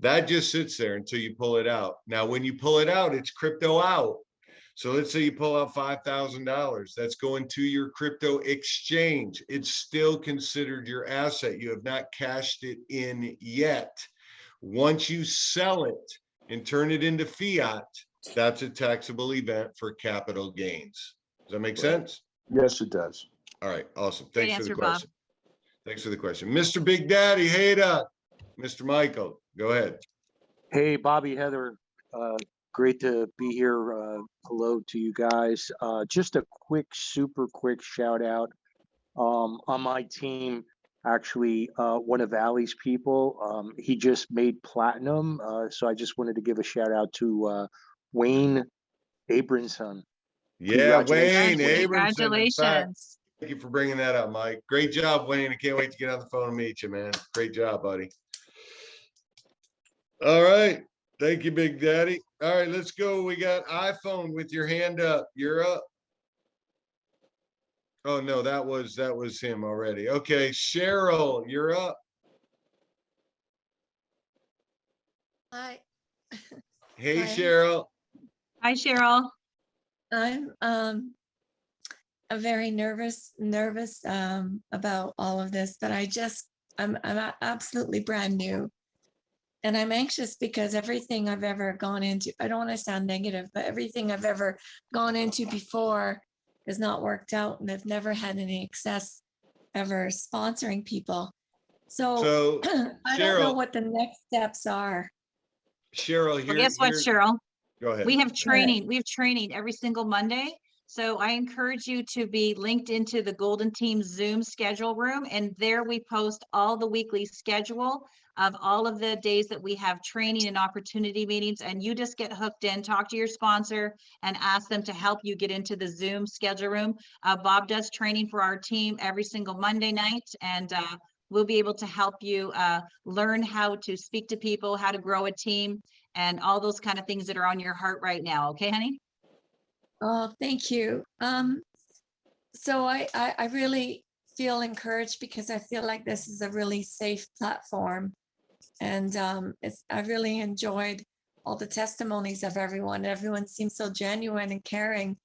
That just sits there until you pull it out. Now, when you pull it out, it's crypto out. So let's say you pull out $5,000, that's going to your crypto exchange. It's still considered your asset. You have not cashed it in yet. Once you sell it and turn it into fiat, that's a taxable event for capital gains. Does that make sense? Yes, it does. All right, awesome. Great Thanks for the answer, Bob. question. Thanks for the question. Mr. Big Daddy, hey up. Mr. Michael, go ahead. Hey, Bobby, Heather, great to be here. Hello to you guys. Just a super quick shout out. On my team, actually, one of Allie's people, he just made platinum. So I just wanted to give a shout out to Wayne Abramson. Yeah, Wayne Abramson. Congratulations. Thank you for bringing that up, Mike. Great job, Wayne. I can't wait to get on the phone and meet you, man. Great job, buddy. All right. Thank you, Big Daddy. All right, let's go. We got iPhone with your hand up. You're up. Oh, no, that was him already. Okay, Cheryl, you're up. Hi. Hey, Hi. Cheryl. Hi, Cheryl. I'm very nervous about all of this, but I'm absolutely brand new. And I'm anxious because everything I've ever gone into, I don't want to sound negative, but everything I've ever gone into before has not worked out, and I've never had any success ever sponsoring people. So I don't know Cheryl, what the next steps are. Cheryl, Well, here. guess what, Cheryl? Go ahead. We have training. We have training every single Monday. So I encourage you to be linked into the Golden Team Zoom schedule room. And there we post all the weekly schedule of all of the days that we have training and opportunity meetings. And you just get hooked in, talk to your sponsor and ask them to help you get into the Zoom schedule room. Bob does training for our team every single Monday night. And we'll be able to help you learn how to speak to people, how to grow a team, and all those kind of things that are on your heart right now. Okay, honey? Oh, thank you. So I really feel encouraged because I feel like this is a really safe platform. And I really enjoyed all the testimonies of everyone. Everyone seems so genuine and caring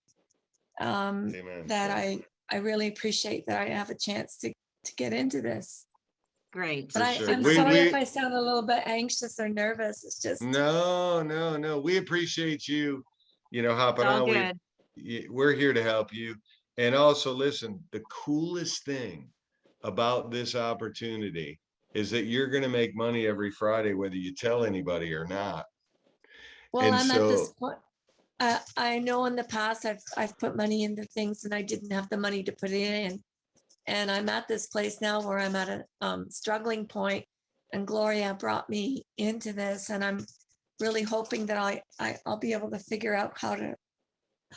that I really appreciate that I have a chance to get into this. Great. But sure. I'm sorry if I sound a little bit anxious or nervous. It's just, No. We appreciate you, hopping It's all on. good. We're here to help you. And also, listen, the coolest thing about this opportunity is that you're going to make money every Friday, whether you tell anybody or not. well, And I'm at this so- point. I know in the past I've put money into things and I didn't have the money to put it in. And I'm at this place now where I'm at a struggling point, and Gloria brought me into this, and I'm really hoping that I'll be able to figure out how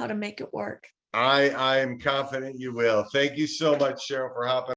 to make it work. I am confident you will. Thank you so much, Cheryl, for hopping